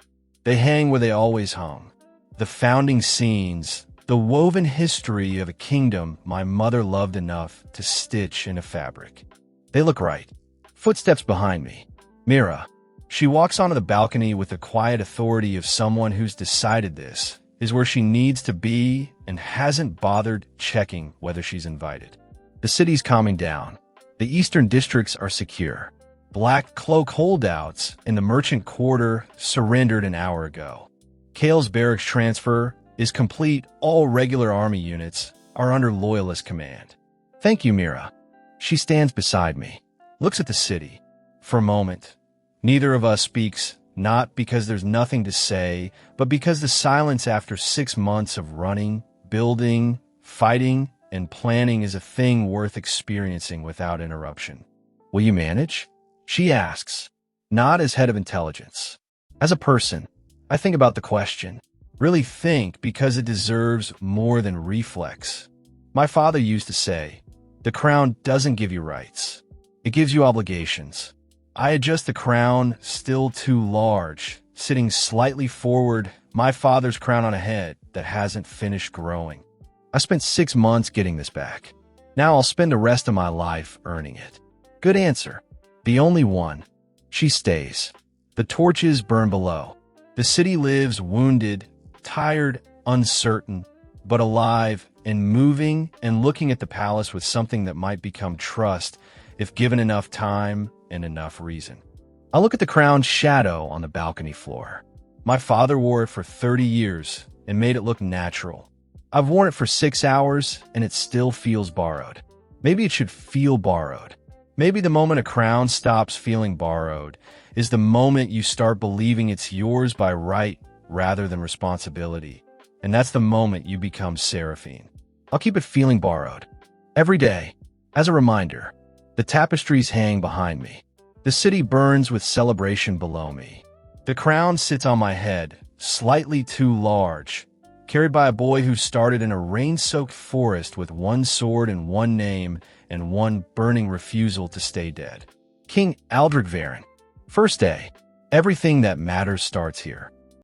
They hang where they always hung. The founding scenes, the woven history of a kingdom my mother loved enough to stitch into fabric. They look right. Footsteps behind me. Mira. She walks onto the balcony with the quiet authority of someone who's decided this is where she needs to be and hasn't bothered checking whether she's invited. The city's calming down. The eastern districts are secure. Black Cloak holdouts in the merchant quarter surrendered an hour ago. Kale's barracks transfer is complete. All regular army units are under loyalist command. Thank you, Mira. She stands beside me, looks at the city. For a moment, neither of us speaks, not because there's nothing to say, but because the silence after 6 months of running, building, fighting, and planning is a thing worth experiencing without interruption. Will you manage? She asks, not as head of intelligence. As a person, I think about the question. Really think, because it deserves more than reflex. My father used to say, the crown doesn't give you rights. It gives you obligations. I adjust the crown, still too large, sitting slightly forward, my father's crown on a head that hasn't finished growing. I spent 6 months getting this back. Now I'll spend the rest of my life earning it. Good answer. The only one. She stays. The torches burn below. The city lives wounded, tired, uncertain, but alive and moving and looking at the palace with something that might become trust if given enough time and enough reason. I look at the crown's shadow on the balcony floor. My father wore it for 30 years and made it look natural. I've worn it for 6 hours and it still feels borrowed. Maybe it should feel borrowed. Maybe the moment a crown stops feeling borrowed is the moment you start believing it's yours by right rather than responsibility. And that's the moment you become Seraphine. I'll keep it feeling borrowed. Every day, as a reminder, the tapestries hang behind me. The city burns with celebration below me. The crown sits on my head, slightly too large, carried by a boy who started in a rain-soaked forest with one sword and one name and one burning refusal to stay dead. King Aldrich Varen. First day. Everything that matters starts here.